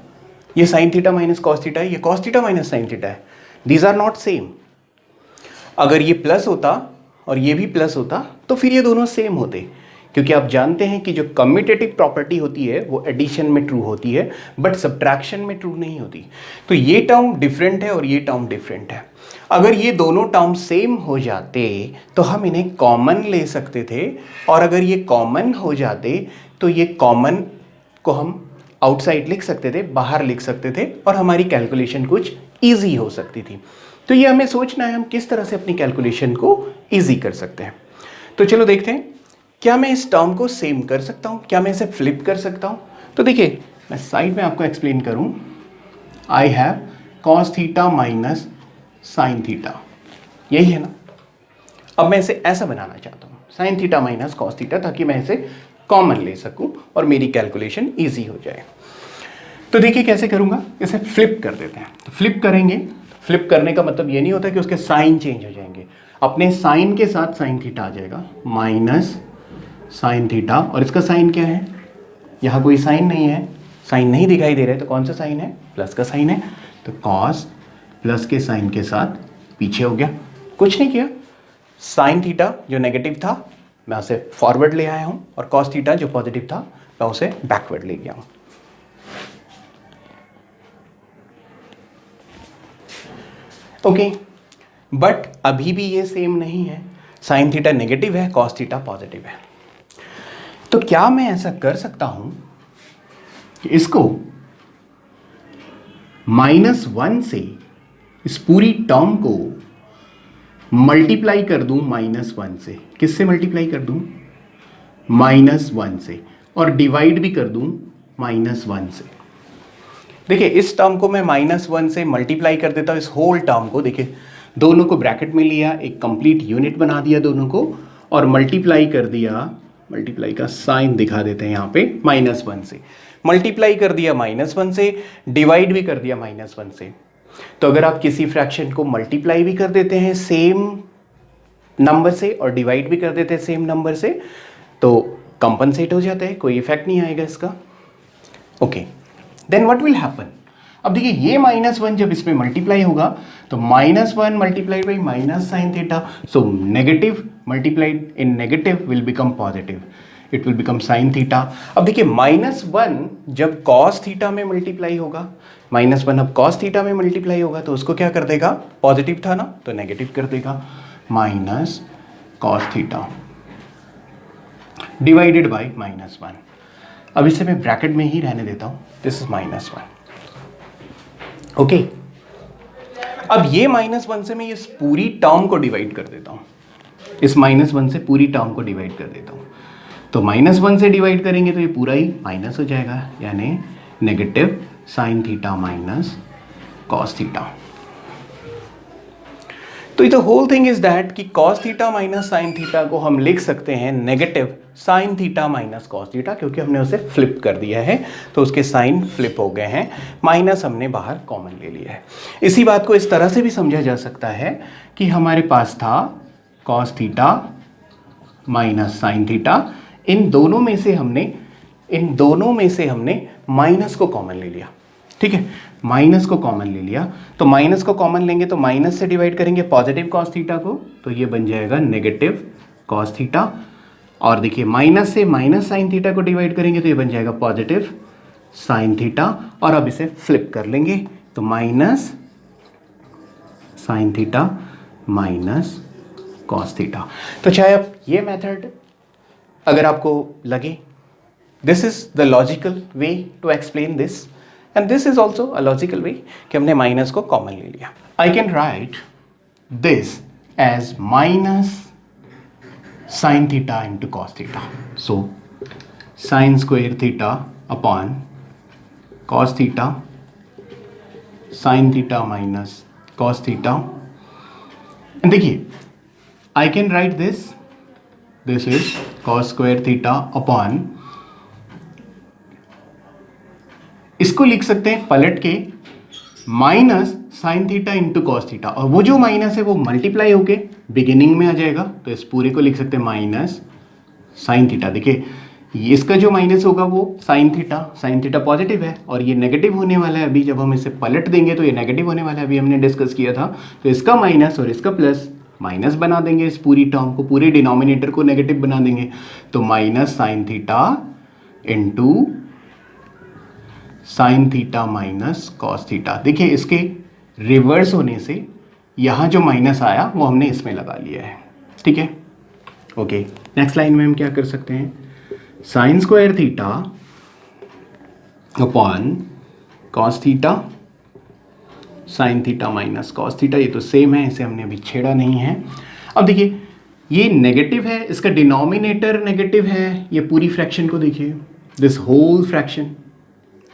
ये sine theta minus cos theta है, ये cos theta minus sine theta है, दीज आर नॉट सेम। अगर ये प्लस होता और ये भी प्लस होता तो फिर ये दोनों सेम होते, क्योंकि आप जानते हैं कि जो कम्यूटेटिव प्रॉपर्टी होती है वो एडिशन में ट्रू होती है बट सब्ट्रैक्शन में ट्रू नहीं होती। तो ये टर्म डिफरेंट है और ये टर्म डिफरेंट है। अगर ये दोनों टर्म सेम हो जाते तो हम इन्हें कॉमन ले सकते थे, और अगर ये कॉमन हो जाते तो ये कॉमन को हम आउटसाइड लिख सकते थे, बाहर लिख सकते थे, और हमारी कैलकुलेशन कुछ ईजी हो सकती थी। तो ये हमें सोचना है हम किस तरह से अपनी कैलकुलेशन को ईजी कर सकते हैं। तो चलो देखते हैं, क्या मैं इस टर्म को सेम कर सकता हूँ, क्या मैं इसे फ्लिप कर सकता हूँ? तो देखिए मैं साइड में आपको एक्सप्लेन करूँ। I have cos theta minus sine theta, यही है ना। अब मैं इसे ऐसा बनाना चाहता हूँ, sign theta minus cos theta, ताकि मैं इसे कॉमन ले सकूँ और मेरी कैलकुलेशन ईजी हो जाए। तो देखिए कैसे करूँगा, इसे फ्लिप कर देते हैं। तो फ्लिप करेंगे, फ्लिप करने का मतलब ये नहीं होता कि उसके साइन चेंज हो जाएंगे, अपने साइन के साथ साइन थीटा आ जाएगा माइनस साइन थीटा, और इसका साइन क्या है? यहाँ कोई साइन नहीं है, साइन नहीं दिखाई दे रहा है, तो कौन सा साइन है? प्लस का साइन है। तो कॉस प्लस के साइन के साथ पीछे हो गया, कुछ नहीं किया। साइन थीटा जो नेगेटिव था मैं उसे फॉरवर्ड ले आया हूँ, और कॉस थीटा जो पॉजिटिव था मैं उसे बैकवर्ड ले गया हूँ। ओके, बट अभी भी ये सेम नहीं है। साइन थीटा नेगेटिव है, कॉस थीटा पॉजिटिव है। तो क्या मैं ऐसा कर सकता हूं कि इसको -1 से इस पूरी टर्म को मल्टीप्लाई कर दूं -1 से? किससे मल्टीप्लाई कर दूं? -1 से, और डिवाइड भी कर दूं -1 से। देखिए इस टर्म को मैं -1 से मल्टीप्लाई कर देता हूँ, इस होल टर्म को। देखिए दोनों को ब्रैकेट में लिया, एक कंप्लीट यूनिट बना दिया दोनों को, और मल्टीप्लाई कर दिया। मल्टीप्लाई का साइन दिखा देते हैं यहाँ पे, -1 से मल्टीप्लाई कर दिया, -1 से डिवाइड भी कर दिया -1 से। तो अगर आप किसी फ्रैक्शन को मल्टीप्लाई भी कर देते हैं सेम नंबर से और डिवाइड भी कर देते हैं सेम नंबर से, तो कंपनसेट हो जाता है, कोई इफेक्ट नहीं आएगा इसका। Okay, then what will happen? अब देखिए ये -1 जब इसमें मल्टीप्लाई होगा तो -1 multiplied by minus sine theta, so negative multiplied in negative will become positive, it will become sine theta. अब देखिए -1 जब कॉस थीटा में मल्टीप्लाई होगा, -1 अब कॉस थीटा में मल्टीप्लाई होगा तो उसको क्या कर देगा? पॉजिटिव था ना, तो नेगेटिव कर देगा, minus cos theta divided by -1। अब इसे मैं ब्रैकेट में ही रहने देता हूं, दिस इज -1। ओके, अब ये -1 से मैं इस पूरी टर्म को डिवाइड कर देता हूं, इस -1 से पूरी टर्म को डिवाइड कर देता हूं। तो -1 से डिवाइड करेंगे तो ये पूरा ही माइनस हो जाएगा, यानी negative sine theta minus cos theta. तो the whole thing is that कि cos theta minus sine theta को हम लिख सकते हैं negative sine theta minus cos theta, क्योंकि हमने उसे फ्लिप कर दिया है तो उसके साइन फ्लिप हो गए हैं, माइनस हमने बाहर कॉमन ले लिया है। इसी बात को इस तरह से भी समझा जा सकता है कि हमारे पास था cos theta minus sine theta, इन दोनों में से हमने माइनस को कॉमन ले लिया। ठीक है, माइनस को कॉमन ले लिया, तो माइनस को कॉमन लेंगे तो माइनस से डिवाइड करेंगे पॉजिटिव कॉस थीटा को, तो ये बन जाएगा नेगेटिव कॉस थीटा। और देखिए माइनस से माइनस साइन थीटा को डिवाइड करेंगे तो ये बन जाएगा पॉजिटिव साइन थीटा। और अब इसे फ्लिप कर लेंगे तो minus sine theta minus cos theta. तो चाहे आप ये मेथड अगर आपको लगे, this is the logical way to explain this, and this is also a logical way कि हमने माइनस को कॉमन ले लिया। I can write this as minus sine theta into cos theta. So sine square theta upon cos theta, sine theta minus cos theta. देखिए I can write this is cos square theta upon, इसको लिख सकते हैं पलट के minus sine theta into cos theta, और वो जो माइनस है वो मल्टीप्लाई होके बिगिनिंग में आ जाएगा, तो इस पूरे को लिख सकते हैं माइनस साइन थीटा। देखिए इसका जो माइनस होगा वो साइन थीटा पॉजिटिव है और ये नेगेटिव होने वाला है। अभी जब हम इसे पलट देंगे तो ये नेगेटिव होने वाला है, अभी हमने डिस्कस किया था। तो इसका माइनस और इसका प्लस, माइनस बना देंगे इस पूरी टर्म को, पूरे डिनोमिनेटर को नेगेटिव बना देंगे, तो minus sine theta into sine theta minus cos theta. देखिए इसके रिवर्स होने से यहाँ जो माइनस आया वो हमने इसमें लगा लिया है, ठीक है। ओके, नेक्स्ट लाइन में हम क्या कर सकते हैं, sine square theta upon cos theta, sine theta minus cos theta, ये तो सेम है, इसे हमने अभी छेड़ा नहीं है। अब देखिए ये नेगेटिव है, इसका डिनोमिनेटर नेगेटिव है, ये पूरी फ्रैक्शन को देखिए, this whole fraction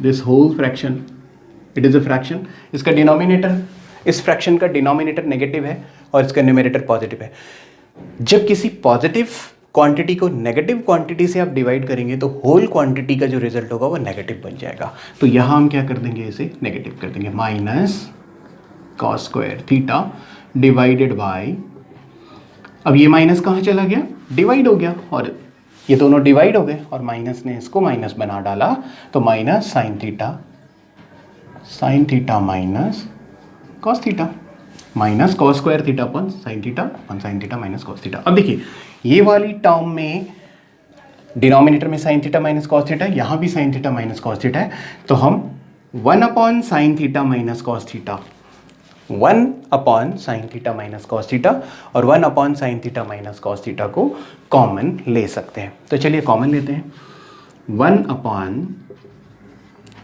it is a fraction, इसका डिनोमिनेटर, इस फ्रैक्शन का डिनोमिनेटर नेगेटिव है और इसका न्यूमरेटर पॉजिटिव है। जब किसी पॉजिटिव क्वांटिटी को नेगेटिव क्वांटिटी से आप डिवाइड करेंगे तो होल क्वांटिटी का जो रिजल्ट होगा वो नेगेटिव बन जाएगा। तो यहाँ हम क्या कर देंगे, इसे नेगेटिव कर देंगे, minus cos square theta divided bye, अब ये माइनस कहाँ चला गया, डिवाइड हो गया, और ये दोनों डिवाइड हो गए और माइनस ने इसको माइनस बना डाला, तो minus sine theta minus cos theta, minus cos square theta upon sine theta minus cos theta. अब देखिए ये वाली टर्म में डिनोमिनेटर में sign theta minus cos theta, यहाँ भी sign theta minus cos theta है, तो हम 1 upon sine theta minus cos theta, 1 upon sine theta minus cos theta और 1 upon sine theta minus cos theta को कॉमन ले सकते हैं। तो चलिए कॉमन लेते हैं, 1 upon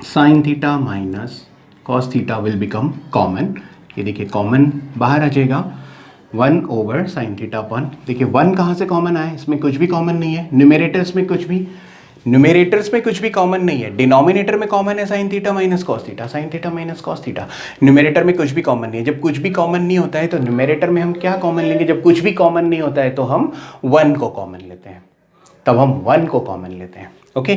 sine theta minus cos theta will become common, ये देखिए कॉमन बाहर आ जाएगा, 1 ओवर साइन थीटा अपॉन, देखिए 1 कहाँ से कॉमन आया, इसमें कुछ भी कॉमन नहीं है, न्यूमरेटर्स में कुछ भी कॉमन नहीं है, डिनोमिनेटर में कॉमन है sine theta minus cos theta, numerator में कुछ भी कॉमन नहीं है। जब कुछ भी कॉमन नहीं होता है तो न्यूमरेटर में हम क्या कॉमन लेंगे, जब कुछ भी कॉमन नहीं होता है तो हम 1 को कॉमन लेते हैं, तब हम 1 को कॉमन लेते हैं। ओके,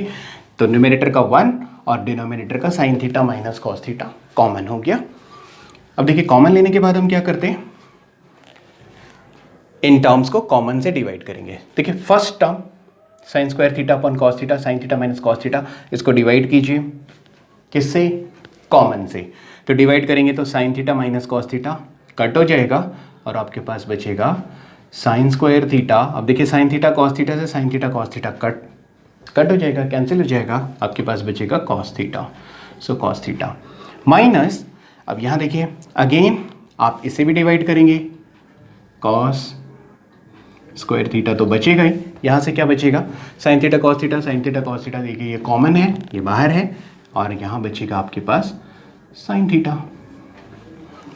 तो न्यूमरेटर का 1 और डिनोमिनेटर का sign theta minus cos theta common हो गया। अब देखिए कॉमन लेने के बाद हम क्या करते हैं, इन टर्म्स को कॉमन से डिवाइड करेंगे। देखिए first term sign square theta upon cos theta, sine theta minus cos theta, इसको डिवाइड कीजिए किससे, कॉमन से, तो डिवाइड करेंगे तो sine theta minus cos theta cut हो जाएगा और आपके पास बचेगा साइन स्क्वायर थीटा। अब देखिए साइन थीटा कॉस थीटा से sign theta cos theta cut हो जाएगा, कैंसिल हो जाएगा, आपके पास बचेगा cos theta, so cos theta minus, अब यहाँ देखिए अगेन आप इसे भी डिवाइड करेंगे, कॉस स्क्वायर थीटा तो बचेगा ही, यहाँ से क्या बचेगा, साइन थीटा कॉस थीटा, देखिए ये कॉमन है, ये बाहर है, और यहाँ बचेगा आपके पास साइन थीटा।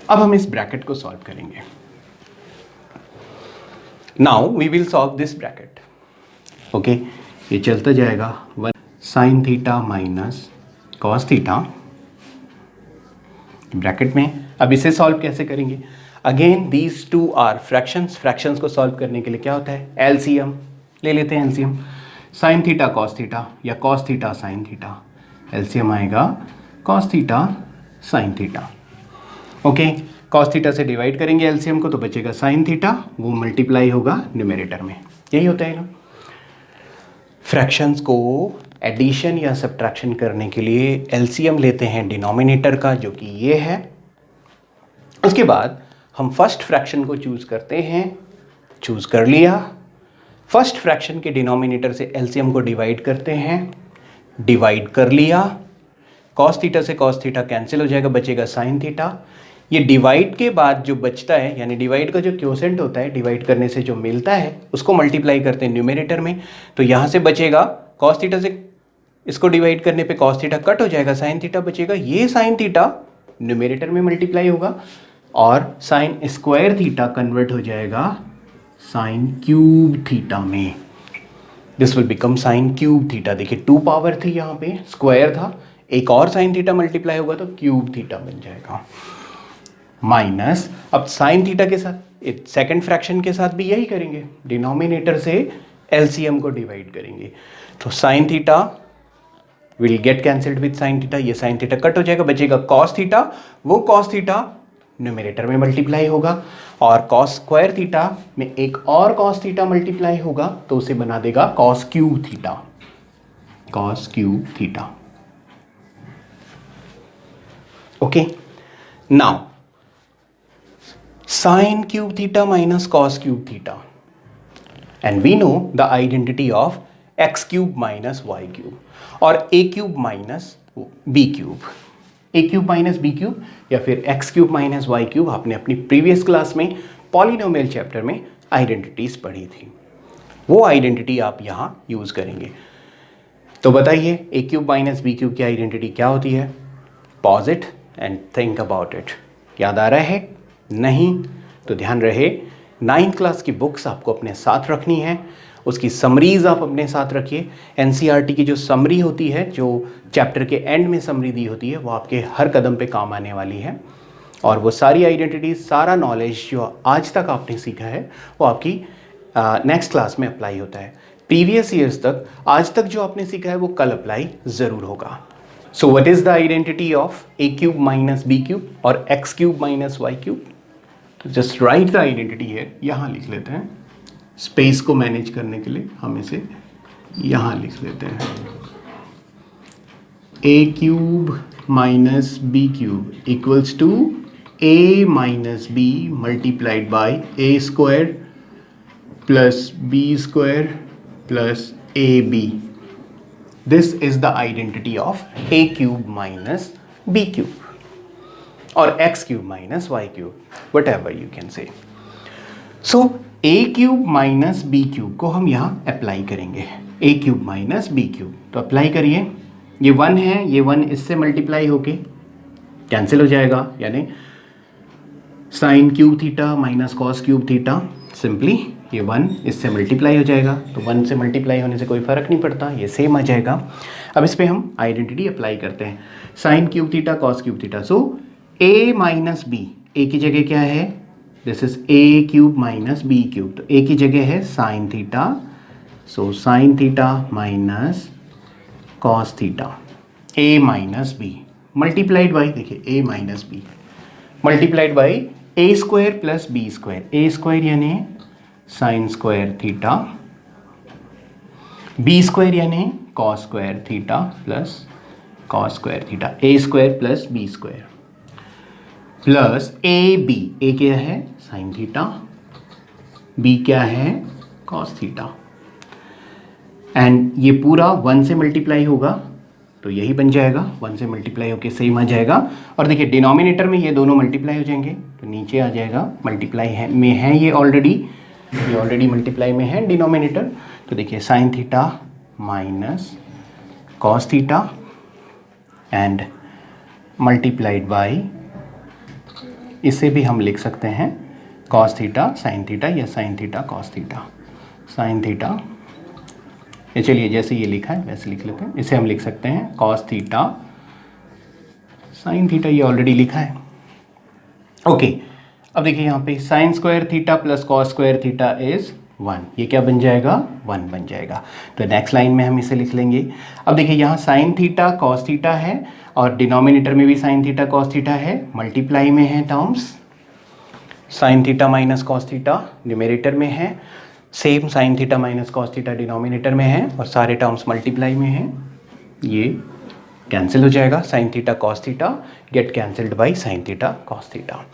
अब हम इस ब्रैकेट को सॉल्व करेंगे। Now we will solve this bracket. Okay, ये चलता जाएगा, 1 sine theta minus cos theta bracket में। अब इसे सॉल्व कैसे करेंगे, again these two are fractions को सॉल्व करने के लिए क्या होता है, एलसीएम ले लेते हैं, LCM sine theta cos theta या cos theta sine theta, LCM आएगा cos theta sine theta. Okay, cos theta से डिवाइड करेंगे एलसीएम को तो बचेगा साइन थीटा, वो मल्टीप्लाई होगा न्यूमरेटर में, यही होता है ना। फ्रैक्शंस को एडिशन या सब्ट्रैक्शन करने के लिए एलसीएम लेते हैं डिनोमिनेटर का, जो कि ये है। उसके बाद हम फर्स्ट फ्रैक्शन को चूज करते हैं, चूज कर लिया। फर्स्ट फ्रैक्शन के डिनोमिनेटर से एलसीएम को डिवाइड करते हैं, डिवाइड कर लिया। कॉस थीटा से कॉस थीटा कैंसिल हो जाएगा, बचेगा साइन थीटा। ये डिवाइड के बाद जो बचता है, यानी डिवाइड का जो क्वोशेंट होता है, डिवाइड करने से जो मिलता है उसको मल्टीप्लाई करते हैं न्यूमरेटर में। तो यहाँ से बचेगा कॉस थीटा से इसको डिवाइड करने पे कॉस थीटा कट हो जाएगा, साइन थीटा बचेगा। ये साइन थीटा न्यूमरेटर में मल्टीप्लाई होगा और साइन स्क्वायर थीटा कन्वर्ट हो जाएगा साइन क्यूब थीटा में। This will become sign cube theta. देखिए 2 पावर थी, यहाँ पे स्क्वायर था, एक और साइन थीटा मल्टीप्लाई होगा तो क्यूब थीटा बन जाएगा। माइनस, अब साइन थीटा के साथ सेकंड फ्रैक्शन के साथ भी यही करेंगे, डिनोमिनेटर से एलसीएम को डिवाइड करेंगे। तो sine theta will get cancelled with sign theta, ये साइन थीटा कट हो जाएगा, बचेगा कॉस थीटा। वो कॉस थीटा न्यूमरेटर में मल्टीप्लाई होगा और कॉस स्क्वायर थीटा में एक और कॉस थीटा मल्टीप्लाई होगा तो उसे बना देगा cos cube theta, cos cube theta. Okay, now sin cube theta minus cos cube theta, and we know the identity of x cube minus y cube और a cube minus b cube। a cube minus b cube या फिर x cube minus y cube आपने अपनी previous class में polynomial chapter में identities पढ़ी थी, वो आइडेंटिटी आप यहाँ यूज करेंगे। तो बताइए a cube minus b cube की आइडेंटिटी क्या होती है? Pause it and think about it. याद आ रहा है? नहीं तो ध्यान रहे, 9th क्लास की बुक्स आपको अपने साथ रखनी है, उसकी समरीज आप अपने साथ रखिए। एनसीईआरटी की जो समरी होती है, जो चैप्टर के एंड में समरी दी होती है, वो आपके हर कदम पे काम आने वाली है। और वो सारी आइडेंटिटीज, सारा नॉलेज जो आज तक आपने सीखा है वो आपकी नेक्स्ट क्लास में अप्लाई होता है। प्रीवियस ईयर्स तक, आज तक जो आपने सीखा है वो कल अप्लाई ज़रूर होगा। So what is the identity of a cube minus b cube और x cube minus y cube? तो जस्ट राइट द आइडेंटिटी है, यहाँ लिख लेते हैं। स्पेस को मैनेज करने के लिए हम इसे यहाँ लिख लेते हैं। a cube minus b cube equals to a minus b multiplied by a square plus b square plus ab। This is the identity of a cube minus b cube or x cube minus y cube, whatever you can say. So a cube minus b cube को हम यहाँ apply करेंगे, a cube minus b cube। तो apply करिए, ये 1 है, ये 1 इससे मल्टीप्लाई होके कैंसिल हो जाएगा, यानी sign cube theta minus cos cube theta, simply ये 1 इससे मल्टीप्लाई हो जाएगा। तो 1 से मल्टीप्लाई होने से कोई फ़र्क नहीं पड़ता, ये सेम आ जाएगा। अब इस पर हम आइडेंटिटी अप्लाई करते हैं, sine cube theta cos cube theta. So a minus b, a की जगह क्या है? This is a cube minus b cube, तो a की जगह है sine theta. So sine theta minus cos theta, a minus b multiplied by, देखिए a minus b multiplied by a square plus b square. a square यानी sine square theta, b square यानी cos square theta plus cos square theta, a square plus b square plus ab। a क्या है? Sine theta, b क्या है? Cos theta. And ये पूरा 1 से multiply होगा तो यही बन जाएगा, 1 से मल्टीप्लाई होके सेम आ जाएगा। और देखिए डिनोमिनेटर में ये दोनों मल्टीप्लाई हो जाएंगे तो नीचे आ जाएगा, मल्टीप्लाई है में है ये ऑलरेडी मल्टीप्लाई में है डिनोमिनेटर। तो देखिए sign theta minus cos theta and multiplied by, इसे भी हम लिख सकते हैं कॉस थीटा साइन थीटा या sign theta cos theta, sine theta. ये चलिए जैसे ये लिखा है वैसे लिख लेते हैं, इसे हम लिख सकते हैं कॉस थीटा साइन थीटा, ये ऑलरेडी लिखा है। ओके, अब देखिए यहाँ पे sine square theta plus cos square theta is 1, ये क्या बन जाएगा? 1 बन जाएगा। तो नेक्स्ट लाइन में हम इसे लिख लेंगे। अब देखिए यहाँ साइन थीटा कॉस थीटा है और डिनोमिनेटर में भी साइन थीटा कॉस थीटा है, मल्टीप्लाई में है terms. Sign theta minus cos theta numerator में है, same sign theta minus cos theta denominator में है और सारे टर्म्स मल्टीप्लाई में हैं। ये कैंसिल हो जाएगा, sign theta cos theta gate cancelled by sine theta cos theta.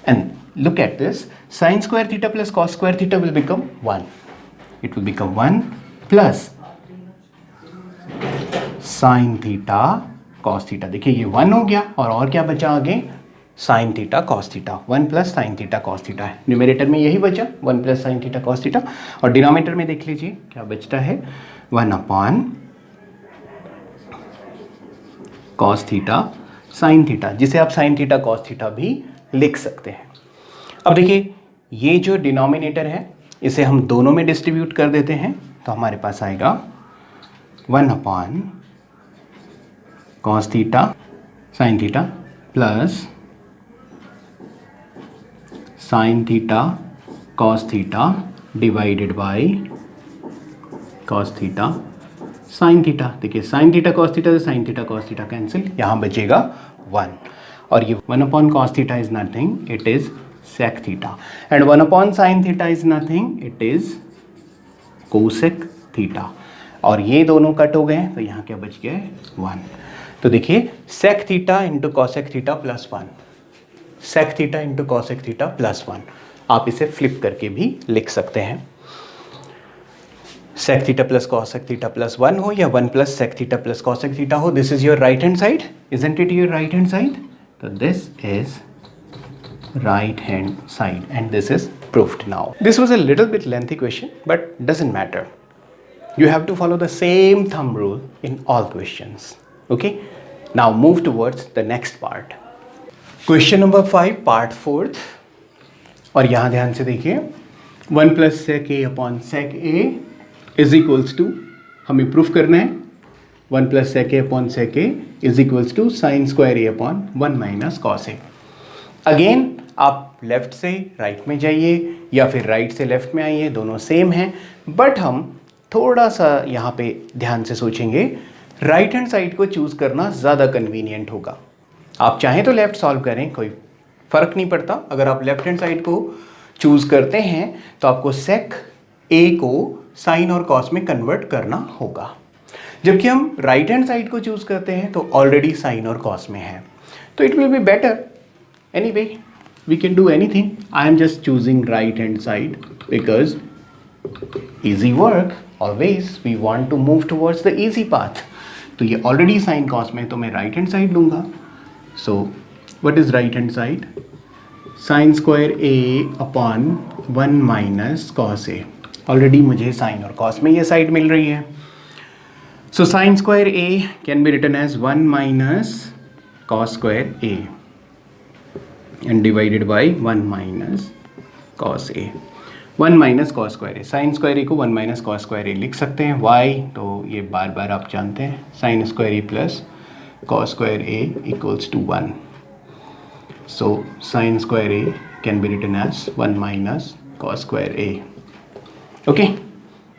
And look at this, sin square theta plus cos square theta will become 1. It will become 1 plus sin theta cos theta. देखिए ये 1 हो गया और क्या बचा आगे, sin theta cos theta. 1 plus sin theta cos theta है. Numerator में यही बचा 1 plus sin theta cos theta और डिनोमिनेटर में देख लीजिए क्या बचता है 1 upon cos theta sin theta, जिसे आप sin theta cos theta भी लिख सकते हैं. अब देखिए ये जो डिनोमिनेटर है इसे हम दोनों में डिस्ट्रीब्यूट कर देते हैं तो हमारे पास आएगा 1 upon cos theta sine theta plus sine theta cos theta divided by cos theta sine theta. देखिए साइन थीटा कॉस थीटा से sign theta cos theta cancel, यहाँ बचेगा 1 और ये 1 upon cos theta is nothing, it is sec theta and 1 upon sin theta is nothing, it is cosec theta और ये दोनों cut हो गए तो यहाँ क्या बच गया है 1. तो देखिए sec theta into cosec theta plus 1, sec theta into cosec theta plus 1, आप इसे फ्लिप करके भी लिख सकते हैं. sec theta plus cosec theta plus 1 हो या 1 plus sec theta plus cosec theta हो, this is your right hand side, isn't it your right hand side? So this is right hand side and this is proved now. This was a little bit lengthy question but doesn't matter. You have to follow the same thumb rule in all questions. Okay, now move towards the next part. Question number 5 part 4th और यहाँ ध्यान से देखिए 1 plus sec a upon sec a is equals to, हमें proof करना है 1 plus sec a upon sec a is equals to sin square a upon 1 minus cos a. Again आप left से राइट में जाइए या फिर राइट से लेफ्ट में आइए, दोनों सेम हैं बट हम थोड़ा सा यहाँ पे ध्यान से सोचेंगे, राइट हैंड साइड को चूज़ करना ज़्यादा कन्वीनियंट होगा. आप चाहें तो लेफ्ट सॉल्व करें, कोई फ़र्क नहीं पड़ता. अगर आप लेफ्ट हैंड साइड को चूज़ करते हैं तो आपको सेक ए को साइन और कॉस में कन्वर्ट करना होगा, जबकि हम राइट हैंड साइड को चूज़ करते हैं तो ऑलरेडी साइन और कॉस में है, तो it will be better. Anyway, we can do anything. I am just choosing right hand side because easy work. Always we want to move towards the easy path. तो ये already sin cos में तो मैं right hand side लूँगा. So what is right hand side? Sin square a upon 1 minus cos a. Already मुझे sin और cos में ये side मिल रही है. So sin square a can be written as 1 minus cos square a and divided by 1 minus cos a. 1 minus cos square a, sin square a को 1 minus cos square a लिख सकते हैं. y तो ये बार बार आप जानते हैं, sin square a plus cos square a equals to 1. So sin square a can be written as 1 minus cos square a. Okay,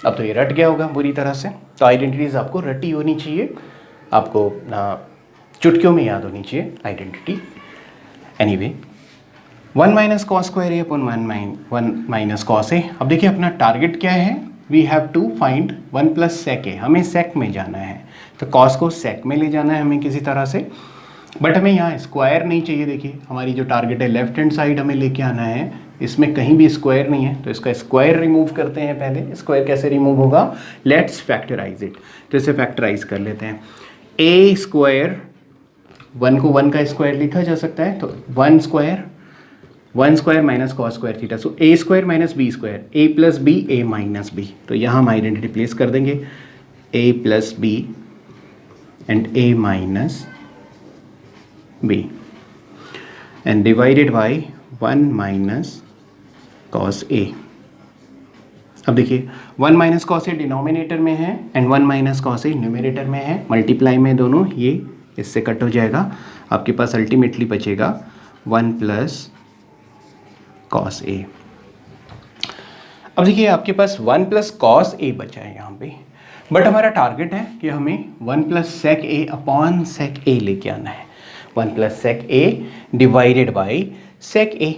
अब तो ये रट गया होगा बुरी तरह से. तो आइडेंटिटीज आपको रटी होनी चाहिए, आपको चुटकियों में याद होनी चाहिए identity. Anyway 1 minus cos square A upon 1 minus cos a. अब देखिए अपना टारगेट क्या है, we have to find 1 plus sec a. हमें सेक में जाना है तो कॉस को सेक में ले जाना है हमें किसी तरह से, बट हमें यहाँ स्क्वायर नहीं चाहिए. देखिए हमारी जो टारगेट है लेफ्ट हैंड साइड हमें लेके आना है, इसमें कहीं भी स्क्वायर नहीं है तो इसका स्क्वायर रिमूव करते हैं. पहले स्क्वायर कैसे रिमूव होगा, लेट्स फैक्टराइज इट. तो इसे फैक्टराइज कर लेते हैं. ए स्क्वायर 1 को 1 का स्क्वायर लिखा जा सकता है तो 1 square minus cos square theta. So a square minus b square, A plus b a minus b. तो यहाँ हम आइडेंटिटी प्लेस कर देंगे a plus b and a minus b and divided by 1 minus cos a. अब देखिए 1 minus cos a denominator में है and 1 minus cos A numerator में है, मल्टीप्लाई में दोनों, ये इससे कट हो जाएगा. आपके पास अल्टीमेटली बचेगा 1 प्लस कॉस ए. अब देखिए आपके पास 1 प्लस कॉस ए बचा है यहाँ पे, बट हमारा टारगेट है कि हमें 1 प्लस सेक ए अपॉन सेक ए लेके आना है. 1 plus sec a divided by sec a.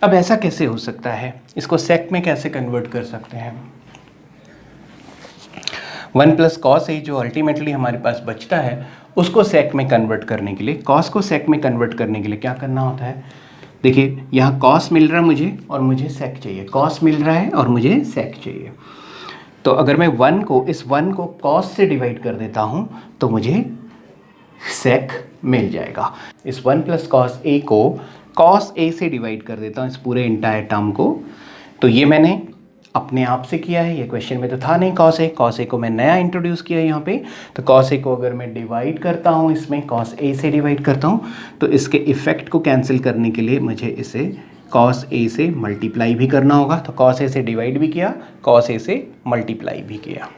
अब ऐसा कैसे हो सकता है, इसको सेक में कैसे कन्वर्ट कर सकते हैं. 1 प्लस कॉस ए जो अल्टीमेटली हमारे पास बचता है उसको सेक में कन्वर्ट करने के लिए, कॉस को सेक में कन्वर्ट करने के लिए क्या करना होता है, देखिए यहाँ कॉस मिल रहा है मुझे और मुझे सेक चाहिए, कॉस मिल रहा है और मुझे सेक चाहिए। तो अगर मैं इस 1 को कॉस से डिवाइड कर देता हूँ तो मुझे सेक मिल जाएगा। इस 1 प्लस कॉस ए को कॉस ए से डिवाइड कर देता हूँ, इस पूरे इंटायर टर्म को। तो ये मैंने अपने आप से किया है, ये क्वेश्चन में तो था नहीं कॉस ए को मैं नया इंट्रोड्यूस किया यहाँ पे। तो कॉस ए को अगर मैं डिवाइड करता हूँ, इसमें कॉस ए से डिवाइड करता हूँ, तो इसके इफेक्ट को कैंसिल करने के लिए मुझे इसे कॉस ए से मल्टीप्लाई भी करना होगा। तो कॉस ए से डिवाइड भी किया, कॉस ए से मल्टीप्लाई भी किया।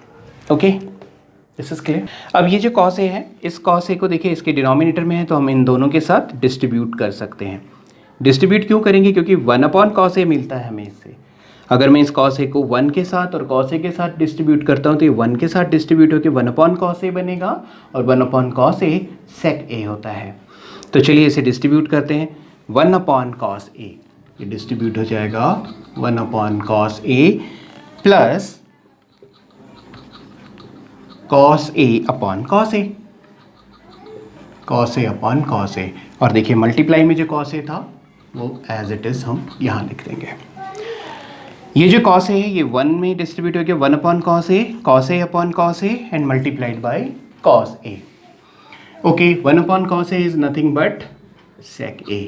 Okay, this is clear. अब ये जो कॉस ए है, इस कॉस ए को देखिए इसके डिनोमिनेटर में है तो हम इन दोनों के साथ डिस्ट्रीब्यूट कर सकते हैं। डिस्ट्रीब्यूट क्यों करेंगे, क्योंकि 1 अपॉन कॉस ए मिलता है हमें इससे। अगर मैं इस कॉस ए को 1 के साथ और कॉस ए के साथ डिस्ट्रीब्यूट करता हूँ तो ये 1 के साथ डिस्ट्रीब्यूट होकर 1 अपॉन कॉस ए बनेगा और 1 अपॉन कॉस ए सेक ए होता है। तो चलिए इसे डिस्ट्रीब्यूट करते हैं। 1 अपॉन कॉस ए, ये डिस्ट्रीब्यूट हो जाएगा 1 upon cos a plus cos a upon cos A, cos a upon cos A. और देखिए मल्टीप्लाई में जो कॉस ए था वो एज इट इज़ हम यहाँ लिख देंगे। ये जो कॉस ए है ये 1 में डिस्ट्रीब्यूट हो गया 1 upon cos a upon cos a and multiplied by cos a. Okay, 1 upon cos a is nothing but sec a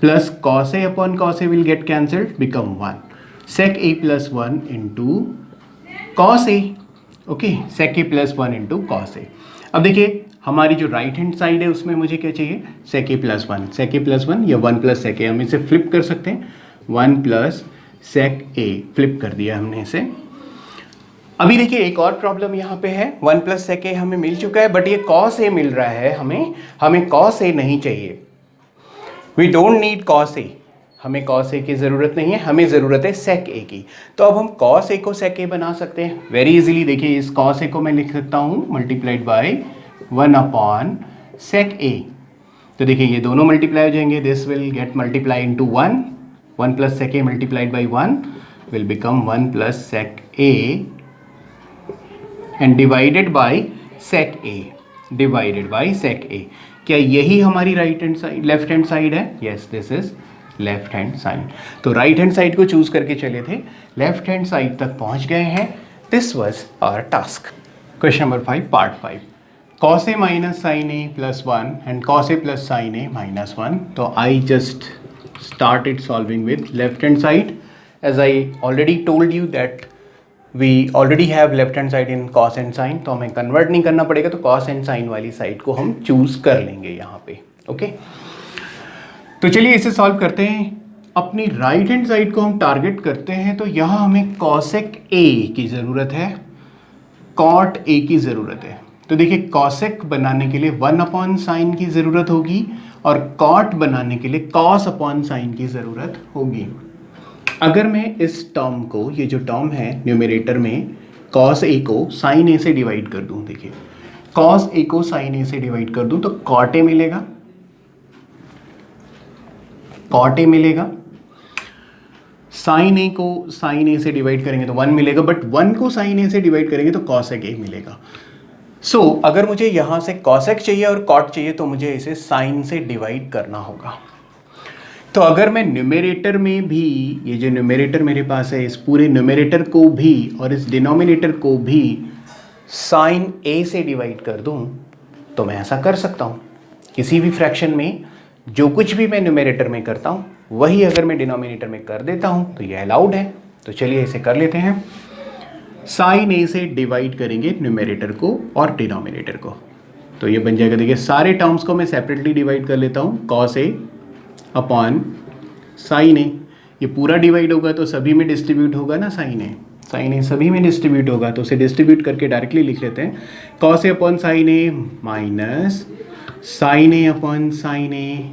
plus cos a upon cos a will get cancelled, become 1 sec a plus 1 into cos a. Okay, sec a plus 1 into cos a. अब देखिए हमारी जो right hand side है उसमें मुझे क्या चाहिए, sec a plus 1, sec a plus 1 या 1 plus sec a, हम इसे फ्लिप कर सकते हैं, 1 plus sec a फ्लिप कर दिया हमने इसे। अभी देखिए एक और प्रॉब्लम यहाँ पे है, 1 प्लस सेक ए हमें मिल चुका है बट ये कॉस ए मिल रहा है, हमें कॉस ए नहीं चाहिए। We don't need cos A, हमें कॉस ए की ज़रूरत नहीं है, हमें ज़रूरत है सेक ए की। तो अब हम कॉस ए को सेक ए बना सकते हैं वेरी इजीली। देखिए इस कॉस ए को मैं लिख सकता हूँ multiplied by 1 upon sec a. तो देखिए ये दोनों मल्टीप्लाई हो जाएंगे, this will get multiply into 1 plus sec a multiplied by 1 will become 1 plus sec a and divided by sec a, divided by sec a. क्या यही हमारी right hand side, left hand side है? Yes, this is left hand side. तो right hand side को choose करके चले थे, left hand side तक पहुंच गए हैं। This was our task. Question number 5 part 5, cos a minus sin a plus 1 and cos a plus sin a minus 1. तो I just started solving with left hand side, as I already told you that we already have left hand side in cos and sin, तो हमें convert नहीं करना पड़ेगा, तो cos and sin वाली side को हम चूज कर लेंगे यहाँ पे। ओके, तो चलिए इसे सॉल्व करते हैं। अपनी राइट हैंड साइड को हम टारगेट करते हैं, तो यहाँ हमें cosec a की ज़रूरत है, cot a की ज़रूरत है। तो देखिए cosec बनाने के लिए 1 अपॉन साइन की ज़रूरत होगी और cot बनाने के लिए cos अपॉन साइन की ज़रूरत होगी। अगर मैं इस टर्म को, ये जो टर्म है न्यूमरेटर में, cos a को sin a से डिवाइड कर दूं, देखिए cos a को sin a से डिवाइड कर दूं तो cot a मिलेगा, cot a मिलेगा। sin a को sin a से डिवाइड करेंगे तो 1 मिलेगा, बट 1 को sin a से डिवाइड करेंगे तो cosec a मिलेगा। सो अगर मुझे यहाँ से cosec चाहिए और cot चाहिए तो मुझे इसे sin से डिवाइड करना होगा। तो अगर मैं न्यूमरेटर में भी, ये जो न्यूमरेटर मेरे पास है, इस पूरे न्यूमरेटर को भी और इस डिनोमिनेटर को भी साइन ए से डिवाइड कर दूं तो मैं ऐसा कर सकता हूं। किसी भी फ्रैक्शन में जो कुछ भी मैं न्यूमरेटर में करता हूं वही अगर मैं डिनोमिनेटर में कर देता हूं तो ये अलाउड है। तो चलिए इसे कर लेते हैं। साइन ए से डिवाइड करेंगे न्यूमरेटर को और डिनोमिनेटर को, तो ये बन जाएगा, देखिए सारे टर्म्स को मैं सेपरेटली डिवाइड कर लेता हूँ, कॉस ए अपॉन साइन ए। ये पूरा डिवाइड होगा तो सभी में डिस्ट्रीब्यूट होगा ना, साइन ए सभी में डिस्ट्रीब्यूट होगा, तो उसे डिस्ट्रीब्यूट करके डायरेक्टली लिख लेते हैं, cos a upon sine a minus sine a upon sine A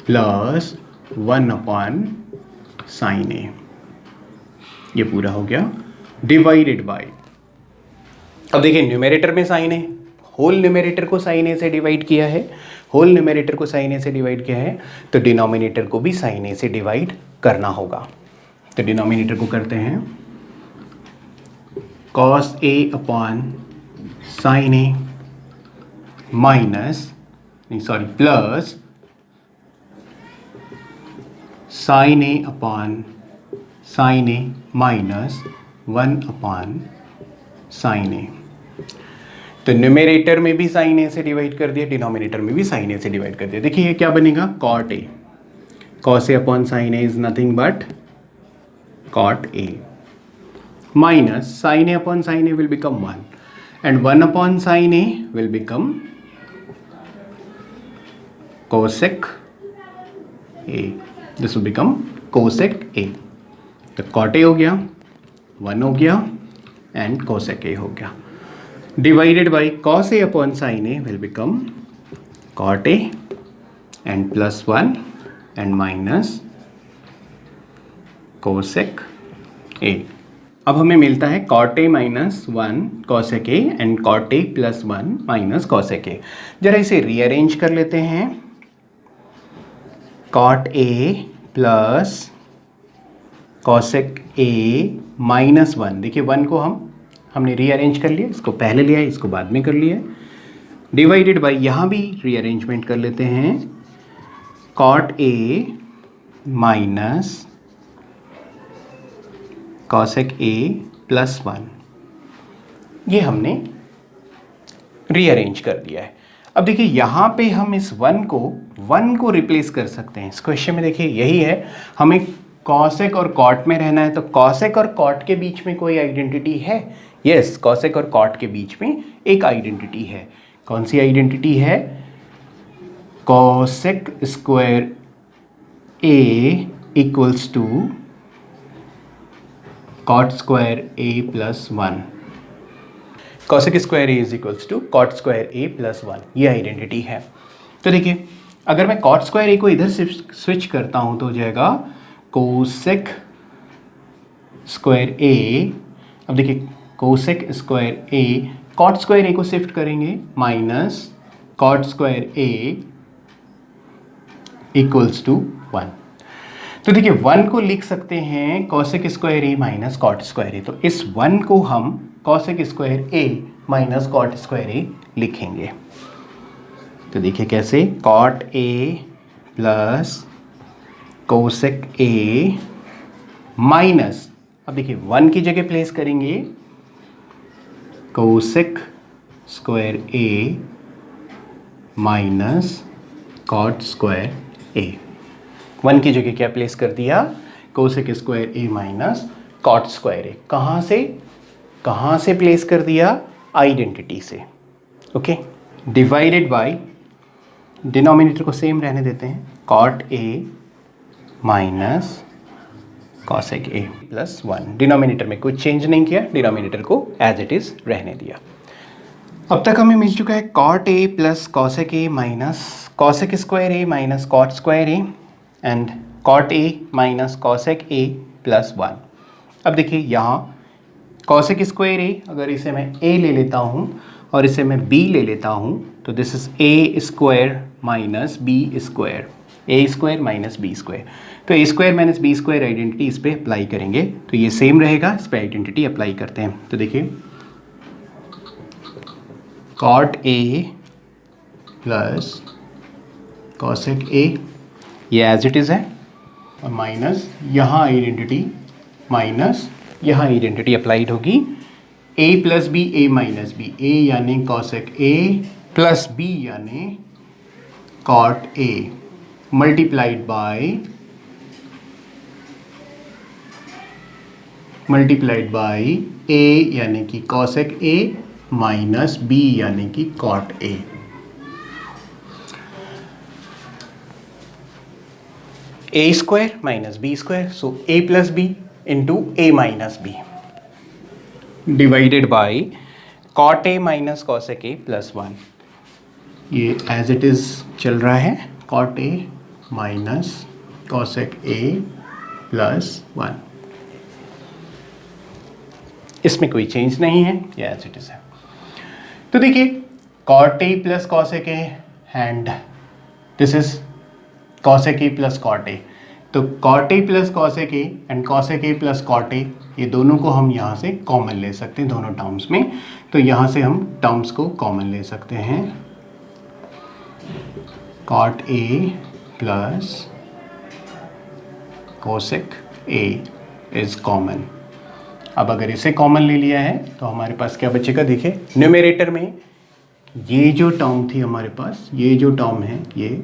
plus 1 upon sine ए। ये पूरा हो गया डिवाइडेड बाय, अब देखिए न्यूमरेटर में साइन ए, होल न्यूमरेटर को साइन ए से डिवाइड किया है, होल न्यूमरेटर को साइन ए से डिवाइड किया है, तो डिनोमिनेटर को भी साइन ए से डिवाइड करना होगा। तो डिनोमिनेटर को करते हैं cos a upon sine a minus plus sine a upon sine a minus 1 upon sine a. तो न्यूमेरेटर में भी साइन ए से डिवाइड कर दिया, डिनोमिनेटर में भी साइन ए से डिवाइड कर दिया। देखिए ये क्या बनेगा, cot a. Cos a upon sine a is nothing but cot a minus sine a upon sine a will become 1 and 1 upon sine a will become cosec a. This will become cosec a. तो cot ए हो गया, 1 हो गया and cosec ए हो गया। Divided by cos a upon sin a will become cot a and plus 1 and minus cosec a। अब हमें मिलता है cot a minus 1 cosec a and cot a plus 1 minus cosec a। जरा इसे rearrange कर लेते हैं। cot a plus cosec a minus 1, देखिए 1 को हमने रीअरेंज कर लिया, इसको पहले लिया है, इसको बाद में कर लिया। डिवाइडेड बाय यहाँ भी रीअरेंजमेंट कर लेते हैं। Cot a minus cosec a plus 1, ये हमने रीअरेंज कर दिया है। अब देखिए यहाँ पे हम इस 1 को रिप्लेस कर सकते हैं। इस क्वेश्चन में देखिए यही है, हमें कॉसेक और कॉट में रहना है, तो कॉसेक और कॉट के बीच में कोई आइडेंटिटी है? यस, कॉसेक और कॉट के बीच में एक आइडेंटिटी है। कौन सी आइडेंटिटी है? Cosec square A equals to cot square A plus 1। Cosec square A is equals to cot square A plus 1, ये आइडेंटिटी है। तो देखिए अगर मैं कॉट स्क्वायर ए को इधर से स्विच करता हूं तो हो जाएगा कोसेक स्क्वायर ए। अब देखिए cosec square a, cot square a को शिफ्ट करेंगे minus cot square A equals to 1। तो देखिए 1 को लिख सकते हैं cosec square a minus cot square ए। तो इस 1 को हम cosec square a minus cot square a लिखेंगे। तो देखिए कैसे, cot a plus cosec a minus, अब देखिए 1 की जगह प्लेस करेंगे cosec square a minus cot square ए। 1 की जगह क्या प्लेस कर दिया? Cosec square a minus cot square a. कहाँ से प्लेस कर दिया? आइडेंटिटी से। ओके, डिवाइडेड बाय, डिनोमिनेटर को सेम रहने देते हैं, cot a minus cosec a plus 1। Denominator में कुछ चेंज नहीं किया, डिनोमिनेटर को एज इट इज रहने दिया। अब तक हमें मिल चुका है cot a plus cosec a minus cosec square a minus cot square A and cot a minus cosec a plus 1। अब देखिए यहाँ कॉसेक स्क्वायर ए, अगर इसे मैं ए ले लेता हूँ और इसे मैं बी ले लेता हूँ तो this is a square minus b square, a square minus b square. तो a square minus b square identity इस पर अप्लाई करेंगे तो ये सेम रहेगा, इस पर आइडेंटिटी अप्लाई करते हैं। तो देखिए cot a plus cosec a, ये एज इट इज़ है, और माइनस यहाँ आइडेंटिटी, माइनस यहाँ आइडेंटिटी अप्लाइड होगी। A plus b, a minus b, a यानी कॉसेक ए प्लस बी यानी cot a multiplied by a यानी कि कॉसेक ए माइनस बी यानी कि cot a. A square minus b square, so a plus b into a minus b divided by cot a minus cosec a plus 1। ये as it is चल रहा है, cot a minus cosec a plus 1, इसमें कोई change नहीं है, ये as it is है। तो देखिए cot a plus cosec a and this is cosec a plus cot a. तो cot a plus cosec a and cosec a plus cot a, ये दोनों को हम यहाँ से कॉमन ले सकते हैं दोनों टर्म्स में। तो यहाँ से हम टर्म्स को कॉमन ले सकते हैं, cot a plus cosec a is common. अब अगर इसे कॉमन ले लिया है तो हमारे पास क्या बचेगा, देखिए न्यूमरेटर में ये जो टर्म थी हमारे पास, ये जो टर्म है ये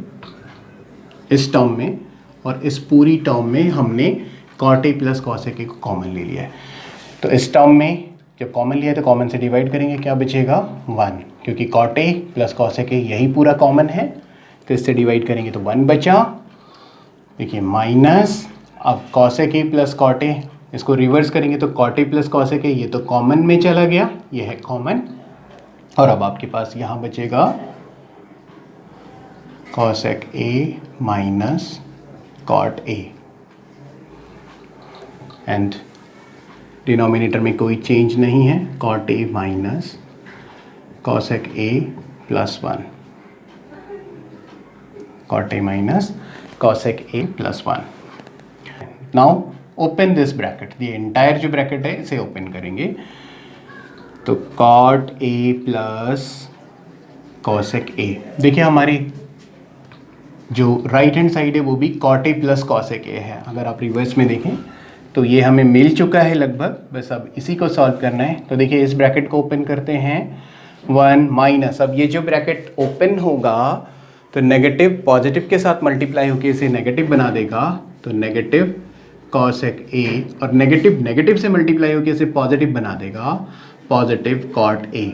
इस टर्म में और इस पूरी टर्म में हमने cot a plus cosec a को कॉमन ले लिया है। तो इस टर्म में जब कॉमन लिया है तो कॉमन से डिवाइड करेंगे, क्या बचेगा 1, क्योंकि cot a plus cosec a यही पूरा कॉमन है, तो इससे डिवाइड करेंगे तो 1 बचा। देखिए माइनस, अब cosec a plus cot a, इसको रिवर्स करेंगे तो cot a plus cosec a, ये तो कॉमन में चला गया, ये है कॉमन। और अब आपके पास यहाँ बचेगा cosec a minus cot a and denominator में कोई चेंज नहीं है, cot a minus cosec a plus 1, cot a minus cosec a plus 1। Now open this bracket, ये एंटायर जो ब्रैकेट है इसे ओपन करेंगे, तो cot a plus cosec a, देखिए हमारी जो राइट हैंड साइड है वो भी cot a plus cosec a है। अगर आप रिवर्स में देखें तो ये हमें मिल चुका है लगभग, बस अब इसी को सॉल्व करना है। तो देखिए इस ब्रैकेट को ओपन करते हैं, 1 माइनस, अब ये जो ब्रैकेट ओपन होगा तो नेगेटिव पॉजिटिव के साथ मल्टीप्लाई होकर इसे नेगेटिव बना देगा, तो नेगेटिव cosec a, और नेगेटिव नेगेटिव से मल्टीप्लाई होकर इसे पॉजिटिव बना देगा, positive cot a।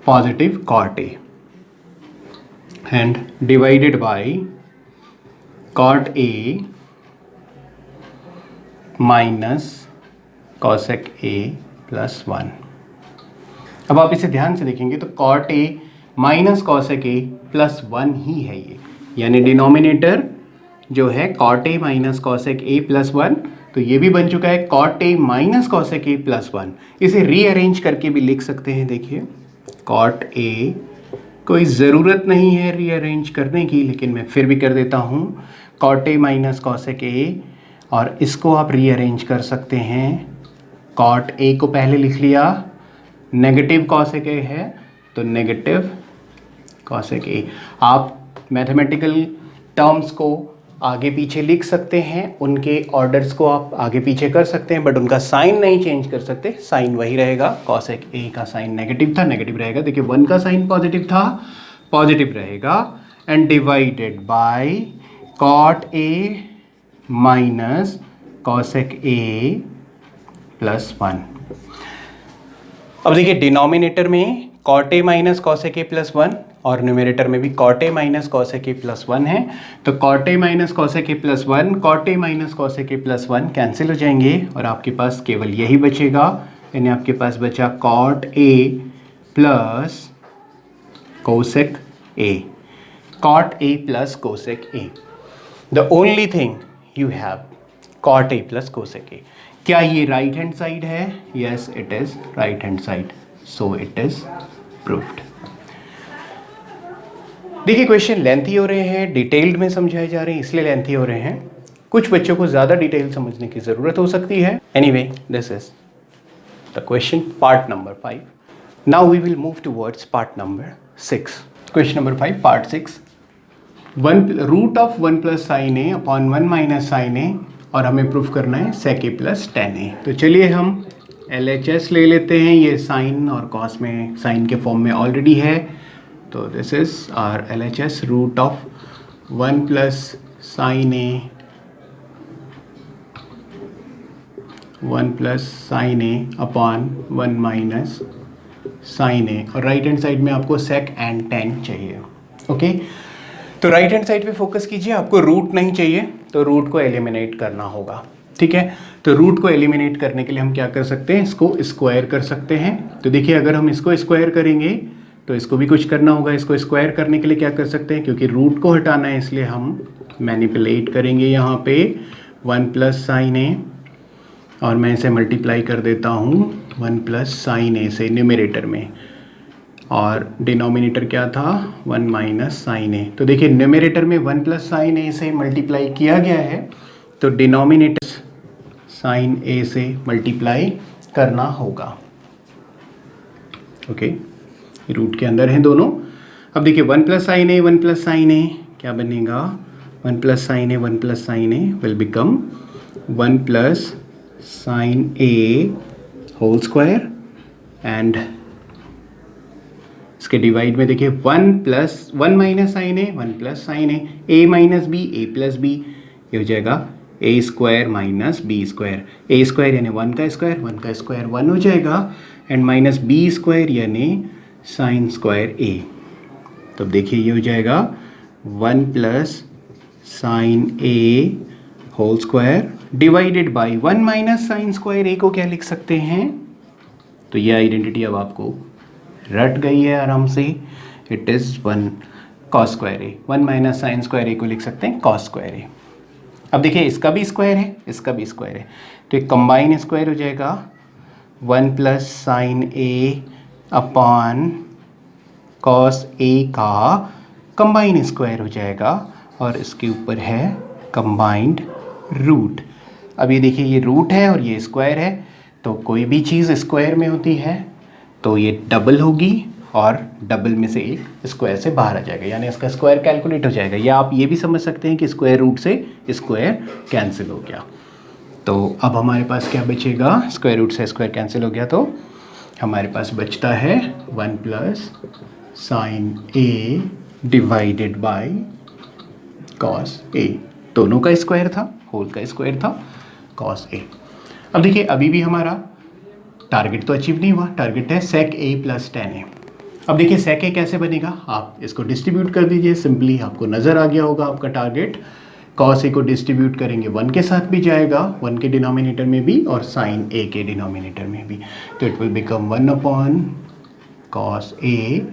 positive cot a and divided by cot a minus cosec a plus 1। अब आप इसे ध्यान से देखेंगे तो cot a minus cosec a plus 1 ही है ये, यानी डिनोमिनेटर जो है cot a minus cosec a plus 1, तो ये भी बन चुका है cot a minus cosec a plus 1। इसे रीअरेंज करके भी लिख सकते हैं, देखिए cot a, कोई ज़रूरत नहीं है रीअरेंज करने की, लेकिन मैं फिर भी कर देता हूँ, cot a minus cosec a, और इसको आप रीअरेंज कर सकते हैं। cot a को पहले लिख लिया, नेगेटिव cosec a है तो नेगेटिव cosec a। आप मैथमेटिकल टर्म्स को आगे पीछे लिख सकते हैं, उनके ऑर्डर्स को आप आगे पीछे कर सकते हैं, बट उनका साइन नहीं चेंज कर सकते, साइन वही रहेगा। cosec a का साइन नेगेटिव था, नेगेटिव रहेगा, देखिए 1 का साइन पॉजिटिव था, पॉजिटिव रहेगा, and divided bye cot a minus cosec a plus 1। अब देखिए डिनोमिनेटर में cot a minus cosec a plus 1 और न्यूमरेटर में भी cot a minus cosec a plus 1 है, तो cot a minus cosec a plus 1, cot a minus cosec a plus 1 cancel हो जाएंगे और आपके पास केवल यही बचेगा, यानी आपके पास बचा cot a plus cosec a, cot a plus cosec a। The only thing you have cot a plus cosec a। क्या ये राइट हैंड साइड है? Yes it is right hand side, so it is proved. देखिए question lengthy हो रहे हैं, detailed में समझाए जा रहे हैं, इसलिए लेंथी हो रहे हैं। कुछ बच्चों को ज़्यादा डिटेल समझने की ज़रूरत हो सकती है। Anyway this is the question part number 5। Now we will move towards part number 6। Question number 5 part 6, root of 1 plus sine a upon 1 minus sine a, और हमें प्रूफ करना है sec a plus tan a. तो चलिए हम LHS ले लेते हैं, ये साइन और कॉस में साइन के फॉर्म में ऑलरेडी है, तो this is our LHS, root of 1 plus sine a 1 plus sine a upon 1 minus sine a, और राइट हैंड साइड में आपको sec एंड tan चाहिए। ओके तो राइट हैंड साइड पे फोकस कीजिए, आपको रूट नहीं चाहिए तो रूट को एलिमिनेट करना होगा, ठीक है। तो रूट को एलिमिनेट करने के लिए हम क्या कर सकते हैं, इसको स्क्वायर कर सकते हैं। तो देखिए अगर हम इसको स्क्वायर करेंगे तो इसको भी कुछ करना होगा, इसको स्क्वायर करने के लिए क्या कर सकते हैं, क्योंकि रूट को हटाना है इसलिए हम मैनिपुलेट करेंगे यहाँ पे 1 प्लस साइन ए, और मैं इसे मल्टीप्लाई कर देता हूँ 1 प्लस साइन ए से न्यूमरेटर में, और डिनोमिनेटर क्या था 1 माइनस साइन ए। तो देखिए न्यूमरेटर में 1 प्लस साइन ए से मल्टीप्लाई किया गया है, तो डिनोमिनेटर साइन ए से मल्टीप्लाई करना होगा। ओके, रूट के अंदर हैं दोनों। अब देखिए 1 plus sine a 1 plus sine a क्या बनेगा, 1 plus sine a 1 plus sine a will become 1 plus sine a whole square, and इसके डिवाइड में देखिए 1 minus sine a 1 plus sine a minus b a plus b, ये हो जाएगा a square minus b square. A square यानी 1 का square 1 हो जाएगा, एंड माइनस बी स्क्वायर यानी साइन स्क्वायर ए। तो देखिए ये हो जाएगा 1 plus sine a whole square divided by 1 minus sine square a को क्या लिख सकते हैं, तो ये आइडेंटिटी अब आपको रट गई है आराम से, it is 1 cos square A. 1 minus sine square a को लिख सकते हैं कॉस स्क्वायर ए। अब देखिए इसका भी स्क्वायर है, इसका भी स्क्वायर है, तो एक कंबाइन स्क्वायर हो जाएगा 1 plus sine a upon cos ए का कंबाइन स्क्वायर हो जाएगा, और इसके ऊपर है कंबाइंड रूट। अब ये देखिए ये रूट है और ये स्क्वायर है, तो कोई भी चीज़ स्क्वायर में होती है तो ये डबल होगी, और डबल में से एक स्क्वायर से बाहर आ जाएगा, यानी इसका स्क्वायर कैलकुलेट हो जाएगा। या आप ये भी समझ सकते हैं कि स्क्वायर रूट से स्क्वायर कैंसिल हो गया। तो अब हमारे पास क्या बचेगा, स्क्वायर रूट से स्क्वायर कैंसिल हो गया, तो हमारे पास बचता है 1 plus sine a divided by cos a. दोनों का स्क्वायर था, होल का स्क्वायर था कॉस ए। अब देखिए अभी भी हमारा टारगेट तो अचीव नहीं हुआ, टारगेट है सेक ए प्लस टेन ए। अब देखिए सेक ए कैसे बनेगा, आप इसको डिस्ट्रीब्यूट कर दीजिए सिंपली, आपको नज़र आ गया होगा आपका टारगेट। कॉस ए को डिस्ट्रीब्यूट करेंगे 1 के साथ भी जाएगा, 1 के डिनोमिनेटर में भी और साइन ए के डिनोमिनेटर में भी, तो it will become 1 upon cos a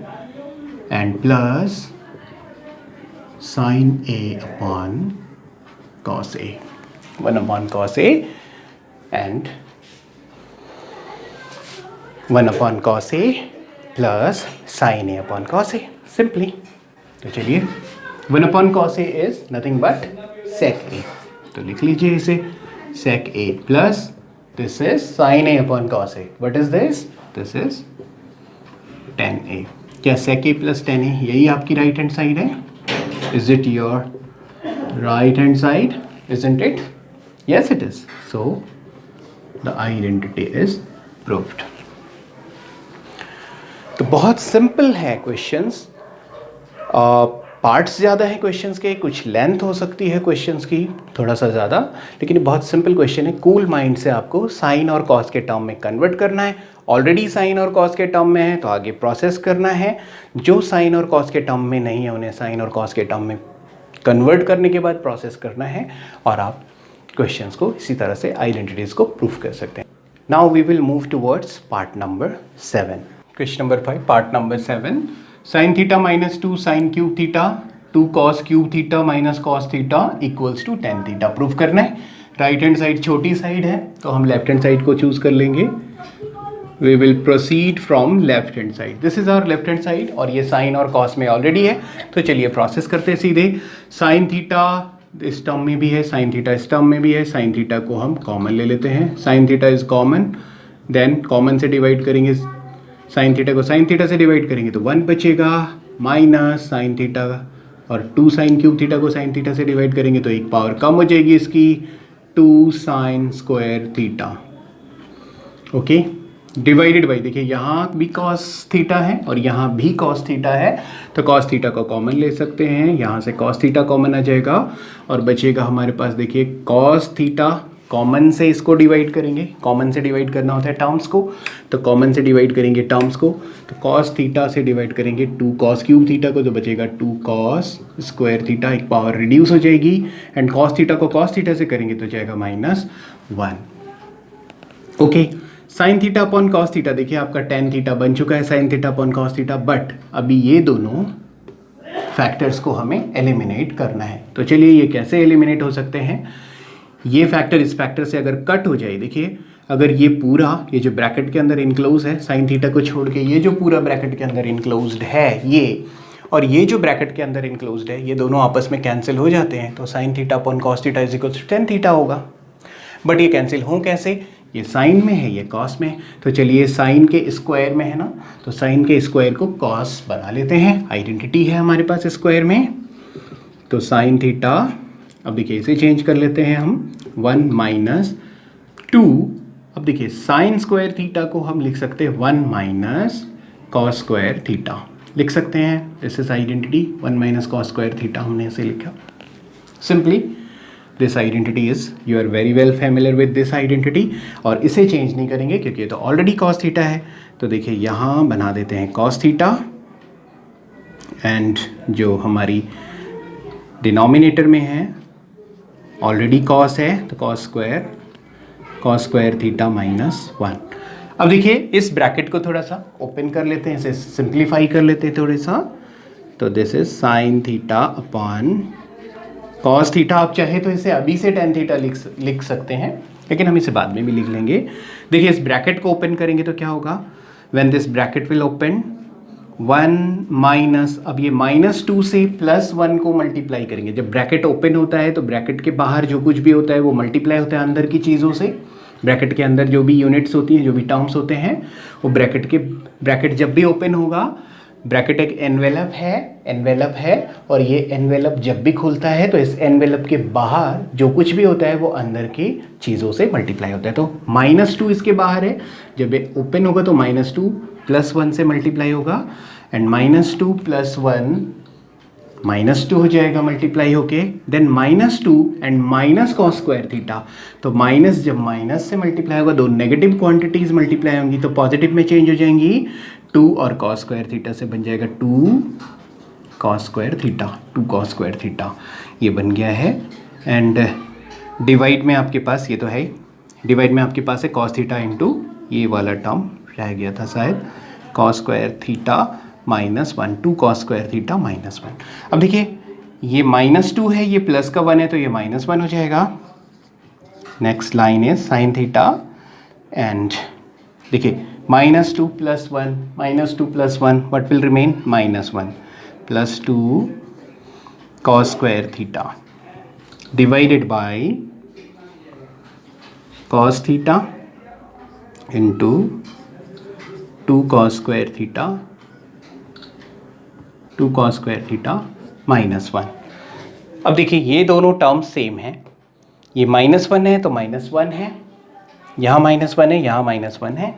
and plus sine a upon cos a, 1 upon cos a and 1 upon cos a plus sine a upon cos a, simply. तो चलिए 1 upon cos a is nothing but sec a, तो लिख लीजिए इसे sec a plus this is sine a upon cos a. What is this, this is tan a. क्या sec a plus tan ए यही आपकी right hand side है? Is it your right hand side, isn't it? Yes it is. So the identity is proved. तो बहुत simple है questions, parts ज़्यादा है questions के, कुछ लेंथ हो सकती है क्वेश्चंस की थोड़ा सा ज़्यादा, लेकिन ये बहुत सिंपल क्वेश्चन है। कूल माइंड से आपको साइन और कॉस के टर्म में कन्वर्ट करना है। ऑलरेडी साइन और कॉस के टर्म में है तो आगे प्रोसेस करना है, जो साइन और कॉस के टर्म में नहीं है उन्हें साइन और कॉस के टर्म में कन्वर्ट करने के बाद प्रोसेस करना है, और आप क्वेश्चंस को इसी तरह से आइडेंटिटीज़ को प्रूफ कर सकते हैं। Now we will move towards part number 7। Question number 5, part number 7। Sine theta minus 2 sine cube theta 2 cos cube theta minus cos theta equals to tan theta proof करना है। राइट हैंड साइड छोटी side है तो हम left hand side को choose कर लेंगे। We will proceed from left hand side, this is our left hand side, और ये साइन और कॉस में ऑलरेडी है, तो चलिए प्रोसेस करते हैं सीधे। साइन थीटा इस टर्म में भी है, साइन थीटा इस टर्म में भी है, साइन थीटा को हम कॉमन ले लेते हैं, sine theta is common, then common से डिवाइड करेंगे, साइन थीटा को साइन थीटा से डिवाइड करेंगे तो 1 बचेगा, माइनस साइन थीटा और 2 साइन क्यूब थीटा को साइन थीटा से डिवाइड करेंगे तो एक पावर कम हो जाएगी इसकी, 2 sine square theta. Okay, divided by, देखिए यहाँ भी कॉस थीटा है और यहाँ भी कॉस थीटा है, तो कॉस थीटा को कॉमन ले सकते हैं, यहाँ से कॉस थीटा कॉमन आ जाएगा और बचेगा हमारे पास, देखिए कॉस थीटा, कॉमन से इसको डिवाइड करेंगे, कॉमन से डिवाइड करना होता है टर्म्स को, तो कॉमन से डिवाइड करेंगे टर्म्स को, तो कॉस थीटा से डिवाइड करेंगे 2 कॉस क्यूब थीटा को, तो बचेगा 2 कॉस स्क्वायर थीटा, एक पावर रिड्यूस हो जाएगी, एंड कॉस थीटा को कॉस थीटा से करेंगे तो जाएगा -1। Okay, sign theta upon cos theta, देखिए आपका टेन थीटा बन चुका है sine theta upon cos theta, but अभी ये दोनों फैक्टर्स को हमें एलिमिनेट करना है। तो चलिए ये कैसे एलिमिनेट हो सकते हैं, ये फैक्टर इस फैक्टर से अगर कट हो जाए, देखिए अगर ये पूरा, ये जो ब्रैकेट के अंदर इनक्लोज है साइन थीटा को छोड़ के, ये जो पूरा ब्रैकेट के अंदर इनक्लोज्ड है ये, और ये जो ब्रैकेट के अंदर इनक्लोज्ड है, ये दोनों आपस में कैंसिल हो जाते हैं, तो sine theta upon cos theta is equal to tan theta होगा। बट ये कैंसिल हों कैसे, ये साइन में है, ये कॉस में, तो चलिए साइन के स्क्वायर में है ना, तो साइन के स्क्वायर को कॉस बना लेते हैं, आइडेंटिटी है हमारे पास स्क्वायर में। तो साइन थीटा, अब देखिए इसे चेंज कर लेते हैं हम, 1 माइनस 2, अब देखिए साइन स्क्वायर थीटा को हम लिख सकते हैं 1 माइनस कॉस स्क्वायर थीटा, लिख सकते हैं, this is identity, 1 minus cos square theta हमने इसे लिखा। Simply this identity is, you are very well familiar with this identity, और इसे चेंज नहीं करेंगे क्योंकि ये तो ऑलरेडी कॉस थीटा है। तो देखिए यहाँ बना देते हैं कॉस थीटा, एंड जो हमारी डिनोमिनेटर में है ऑलरेडी कॉस है, तो कॉस स्क्वायर थीटा माइनस 1। अब देखिए इस ब्रैकेट को थोड़ा सा ओपन कर लेते हैं, इसे सिंप्लीफाई कर लेते हैं थोड़ा सा, तो this is sine theta upon cos theta. आप चाहे तो इसे अभी से टेन थीटा लिख सकते हैं, लेकिन हम इसे बाद में भी लिख लेंगे। देखिए इस ब्रैकेट को ओपन करेंगे तो क्या होगा, when this bracket will open, 1 minus, अब ये -2 से +1 को मल्टीप्लाई करेंगे। जब ब्रैकेट ओपन होता है तो ब्रैकेट के बाहर जो कुछ भी होता है वो मल्टीप्लाई होता है अंदर की चीज़ों से। ब्रैकेट के अंदर जो भी यूनिट्स होती हैं, जो भी टर्म्स होते हैं, वो ब्रैकेट जब भी ओपन होगा, ब्रैकेट एक एनवेलप है, और ये एनवेलप जब भी खुलता है तो इस एनवेलप के बाहर जो कुछ भी होता है वो अंदर की चीज़ों से मल्टीप्लाई होता है। तो -2 इसके बाहर है, जब ये ओपन होगा तो -2 + 1 से मल्टीप्लाई होगा, एंड -2 + 1 -2 हो जाएगा मल्टीप्लाई होके, then -2 and minus cos square theta. तो माइनस, जब माइनस से मल्टीप्लाई होगा, दो नेगेटिव क्वांटिटीज मल्टीप्लाई होंगी तो पॉजिटिव में चेंज हो जाएंगी, 2 और कॉस स्क्वायर थीटा से बन जाएगा 2 कॉस स्क्वायर थीटा, ये बन गया है। एंड डिवाइड में आपके पास, ये तो है, डिवाइड में आपके पास है कॉस थीटा इंटू ये वाला टर्म रह गया था शायद, cos square theta -1, 2 cos square theta -1। अब देखिए ये -2 है, ये प्लस का 1 है, तो ये -1 हो जाएगा। नेक्स्ट लाइन है साइन थीटा, एंड देखिए -2 + 1 what will remain, -1 + 2 cos square theta divided by cos theta into 2 cos square theta -1। अब देखिए ये दोनों टर्म्स सेम हैं, ये -1 है तो -1 है, यहाँ -1 है, यहाँ -1 है,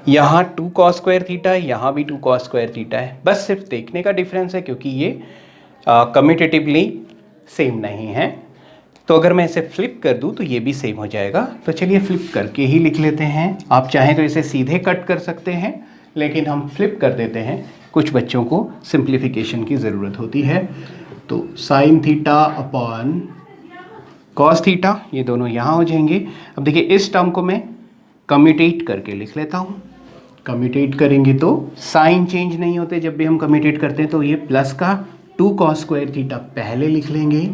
यहाँ 2 कॉस स्क्वायर थीटा है, यहाँ भी 2 कॉस स्क्वायर थीटा है। बस सिर्फ देखने का डिफरेंस है क्योंकि ये कम्यूटेटिवली सेम नहीं है। तो अगर मैं इसे फ्लिप कर दूँ तो ये भी सेम हो जाएगा। तो चलिए फ्लिप करके ही लिख लेते हैं। आप चाहें तो इसे सीधे कट कर सकते हैं, लेकिन हम फ्लिप कर देते हैं, कुछ बच्चों को सिंप्लीफिकेशन की ज़रूरत होती है। तो sine theta upon cos theta, ये दोनों यहाँ हो जाएंगे। अब देखिए इस टर्म को मैं कम्यूटेट करके लिख लेता हूँ। कम्यूटेट करेंगे तो साइन चेंज नहीं होते, जब भी हम कम्यूटेट करते हैं तो ये प्लस का 2 कॉस स्क्वायर थीटा पहले लिख लेंगे,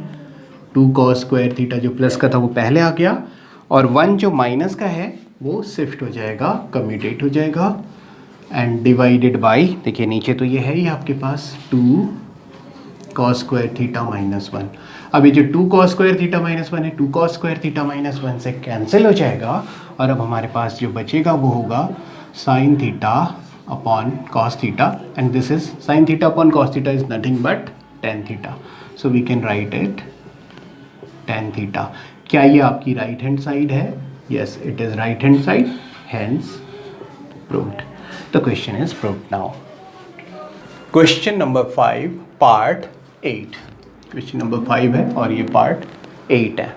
2 कॉस स्क्वायर थीटा जो प्लस का था वो पहले आ गया, और 1 जो माइनस का है वो शिफ्ट हो जाएगा, कम्यूटेट हो जाएगा, एंड डिवाइडेड बाय, देखिए नीचे तो ये है ही आपके पास 2 कॉस स्क्वायर थीटा -1। अब ये जो 2 कॉस स्क्वायर थीटा -1 है, 2 कॉस स्क्वायर थीटा -1 से कैंसिल हो जाएगा, और अब हमारे पास जो बचेगा वो होगा sine theta upon cos theta, and this is sine theta upon cos theta is nothing but tan theta, so we can write it tan theta. क्या ये आपकी राइट हैंड साइड है? Yes, it is right hand side, hence proved. The question is proved now. Question number 5 part 8. Question number 5 है और ये part 8 है।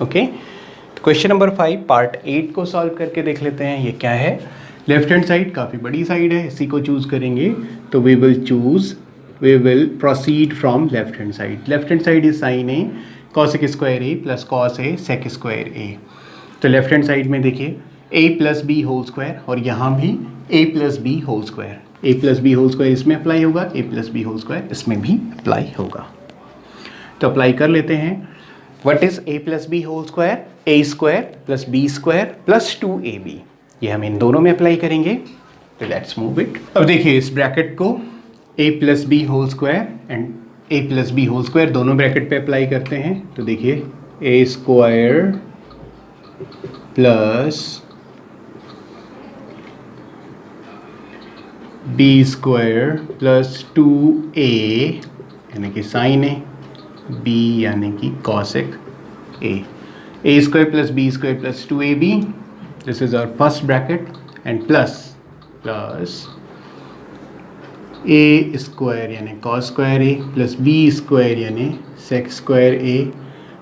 Okay, तो question number 5 part 8 को सॉल्व करके देख लेते हैं। ये क्या है? लेफ्ट हैंड साइड काफ़ी बड़ी साइड है, इसी को चूज़ करेंगे तो we will proceed from left hand side. Left hand side is sine a cosec square A plus cos a sec square ए। तो लेफ्ट हैंड साइड में देखिए a plus b whole square, और यहाँ भी a plus b whole square. a plus b whole square इसमें apply होगा, a plus b whole square इसमें भी अप्लाई होगा। तो अप्लाई कर लेते हैं। What is a plus b whole square? A square plus b square plus 2ab, ये हम इन दोनों में अप्लाई करेंगे। तो लेट्स मूव इट। अब देखिए इस ब्रैकेट को a plus b whole square and a plus b whole square दोनों ब्रैकेट पे अप्लाई करते हैं। तो देखिए a square plus b square plus 2a यानी कि साइन a, b यानी कि cosec a square plus b square plus 2ab, this is our first bracket, and plus a square यानी कॉस स्क्वायर ए प्लस बी स्क्वायर यानी sec square ए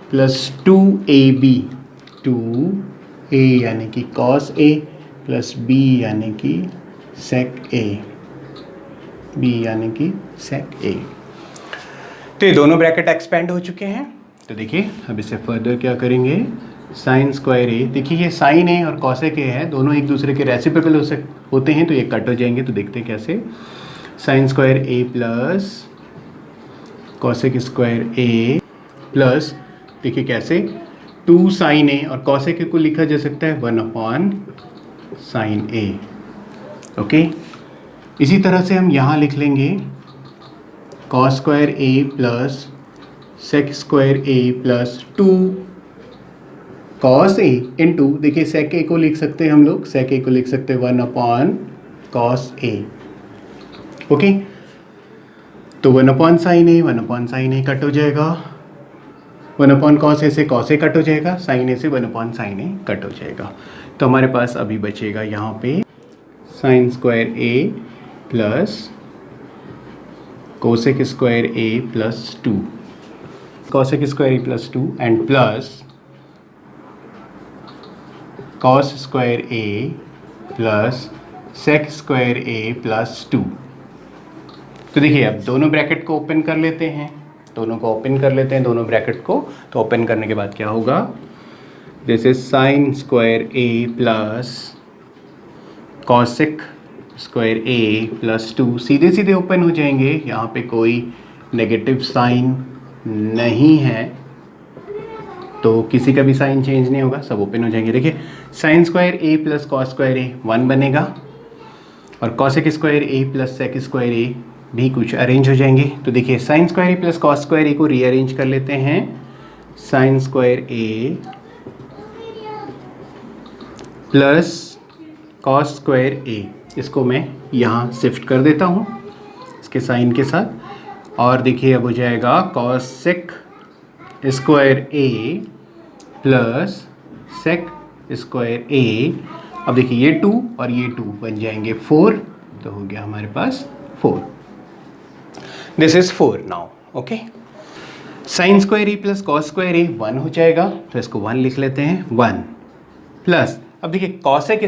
plus 2ab, 2a यानी कि cos a plus b यानी कि सेक ए, b यानी कि सेक a. तो ये दोनों ब्रैकेट एक्सपेंड हो चुके हैं। तो देखिए अब इसे फर्दर क्या करेंगे, साइन स्क्वायर ए, देखिए ये साइन ए और कॉसेक ए है, दोनों एक दूसरे के रेसिप्रोकल होते हैं, तो ये कट हो जाएंगे। तो देखते हैं कैसे, साइन स्क्वायर ए प्लस कॉसेक स्क्वायर ए प्लस, देखिए कैसे, 2 साइन ए और कॉसेक ए को लिखा जा सकता है 1 अपॉन साइन ए। ओके, इसी तरह से हम यहाँ लिख लेंगे cos square A plus sec square A plus 2 cos A into, देखिए सेक ए को लिख सकते हैं हम लोग, सेक ए को लिख सकते हैं 1 अपॉन कॉस ए। ओके, तो 1 upon sine a, 1 upon sine A cut हो जाएगा, 1 अपॉन कॉस ए से कॉस ए कट हो जाएगा, साइन ए से 1 अपॉन साइन ए कट हो जाएगा। तो हमारे पास अभी बचेगा यहाँ पे sine square A plus cosec square A plus 2, cosec square A plus 2 and plus cos square A plus sec square A plus 2। तो देखिए अब दोनों ब्रैकेट को ओपन कर लेते हैं, दोनों ब्रैकेट को। तो ओपन करने के बाद क्या होगा, this is sign square A plus cosec square A plus 2, सीधे सीधे ओपन हो जाएंगे, यहाँ पे कोई नेगेटिव साइन नहीं है, तो किसी का भी साइन चेंज नहीं होगा, सब ओपन हो जाएंगे। देखिए साइन स्क्वायर ए प्लस कॉस स्क्वायर ए 1 बनेगा, और cosec square A plus sec square A भी कुछ अरेंज हो जाएंगे। तो देखिए sine square A plus cos square a को रीअरेंज कर लेते हैं, साइन स्क्वायर ए प्लस कॉस स्क्वायर ए, इसको मैं यहाँ शिफ्ट कर देता हूँ इसके साइन के साथ, और देखिए अब हो जाएगा कॉसेक स्क्वायर ए प्लस सेक स्क्वायर ए। अब देखिए ये 2 और ये 2 बन जाएंगे 4, तो हो गया हमारे पास 4, this is 4 now. Okay, sine square A plus cos square ए 1 हो जाएगा, तो इसको 1 लिख लेते हैं, 1 प्लस, अब देखिए कॉसेक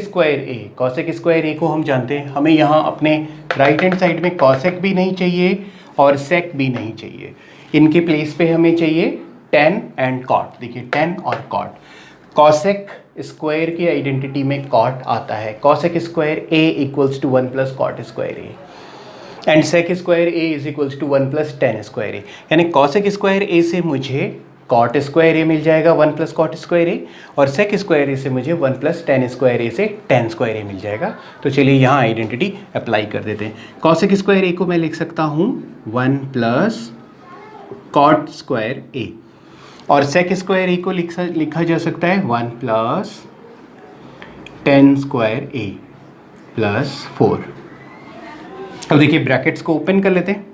स्क्वायर ए को हम जानते हैं, हमें यहाँ अपने राइट हैंड साइड में कॉसेक भी नहीं चाहिए और सेक भी नहीं चाहिए, इनके प्लेस पे हमें चाहिए टेन एंड कॉट। देखिए टेन और कॉट, कॉसेक स्क्वायर की आइडेंटिटी में कॉट आता है, cosec square A equals to 1 plus cot square A, and sec square A is equals to 1 plus tan square A, यानी कॉसेक स्क्वायर ए से मुझे cot square ए मिल जाएगा 1 प्लस कॉट स्क्वायर ए, और सेक square ए से मुझे 1 प्लस टेन स्क्वायर ए से ten square ए मिल जाएगा। तो चलिए यहाँ आइडेंटिटी अप्लाई कर देते हैं। कॉसेक स्क्वायर ए को मैं लिख सकता हूँ 1 प्लस कॉट स्क्वायर ए, और सेक स्क्वायर ए को लिखा जा सकता है 1 प्लस टेन स्क्वायर ए प्लस 4। अब देखिए ब्रैकेट्स को ओपन कर लेते हैं,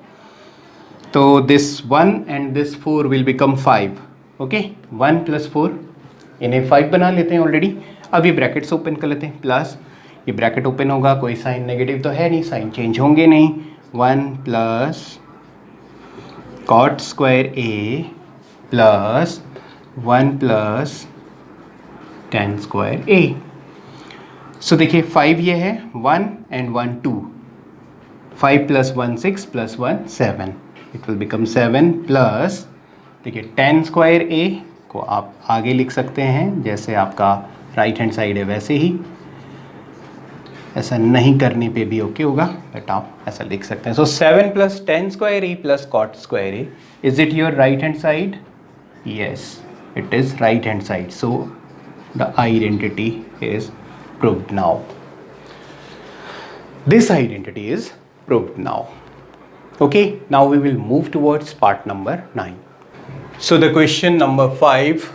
तो this 1 and this 4 will become 5। Okay, 1 plus 4, इन्हें 5 बना लेते हैं ऑलरेडी। अब ये ब्रैकेट्स ओपन कर लेते हैं, प्लस ये ब्रैकेट ओपन होगा, कोई साइन नेगेटिव तो है नहीं, साइन चेंज होंगे नहीं, 1 प्लस कॉट स्क्वायर ए प्लस 1 प्लस टेन स्क्वायर ए। सो देखिए 5 ये है, 1 and 1 2, 5 plus 1 6 plus 1 7, it will become 7 plus, देखिए टेन स्क्वायर ए को आप आगे लिख सकते हैं, जैसे आपका राइट हैंड साइड है वैसे ही, ऐसा नहीं करने पे भी ओके होगा, बट आप ऐसा लिख सकते हैं। So 7 plus tan square A plus cot square A, is it your right hand side? Yes, it is right hand side. So The identity is proved now. This identity is proved now. Okay, now we will move towards part number 9. So the question number 5.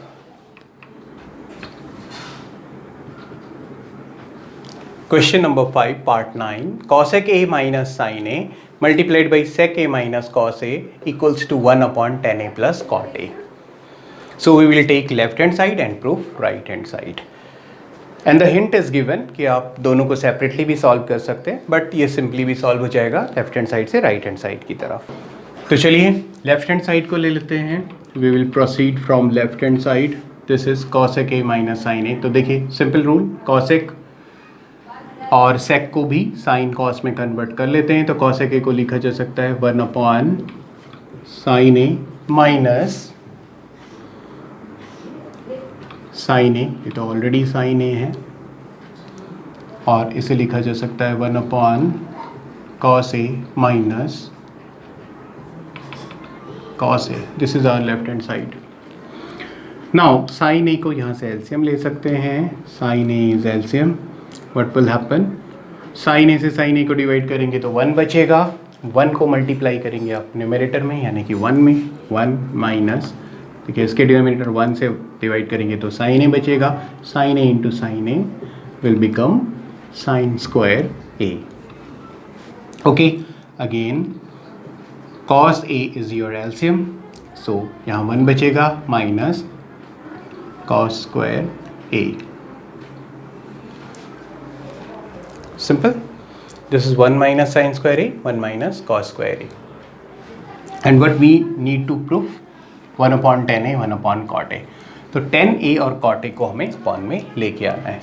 Question number 5, part 9. Cosec A minus sin A multiplied by sec A minus cos A equals to 1 upon tan A plus cot A. So we will take left hand side and prove right hand side. And the hint is given कि आप दोनों को separately भी solve कर सकते हैं, but ये simply भी solve हो जाएगा left hand side से right hand side की तरफ. तो चलिए left hand side को ले लेते हैं. We will proceed from left hand side. This is cosec A minus sin A. तो देखिए simple rule, cosec और sec को भी sin cos में कन्वर्ट कर लेते हैं. तो cosec A को लिखा जा सकता है 1 upon sin A minus sin A, ये तो ऑलरेडी sin A है, और इसे लिखा जा सकता है 1 upon cos A minus cos A. This is our left hand side. Now sin A को यहाँ से एलसीएम ले सकते हैं. sin A is LCM. What will happen? sin A से sin A को डिवाइड करेंगे तो 1 बचेगा. 1 को मल्टीप्लाई करेंगे आप न्यूमरेटर में, यानी कि 1 में. 1 माइनस, देखिए इसके डिनोमिनेटर 1 से डिवाइड करेंगे तो sin A बचेगा. sin A into sin A will become sin square A. Okay, again cos A is your LCM, so यहाँ 1 बचेगा minus cos square A. Simple. This is 1 minus sin square A, 1 minus cos square A. And what we need to prove? 1 upon tan A, 1 upon cot A. तो tan A और cot A को हमें spawn में लेके आना है.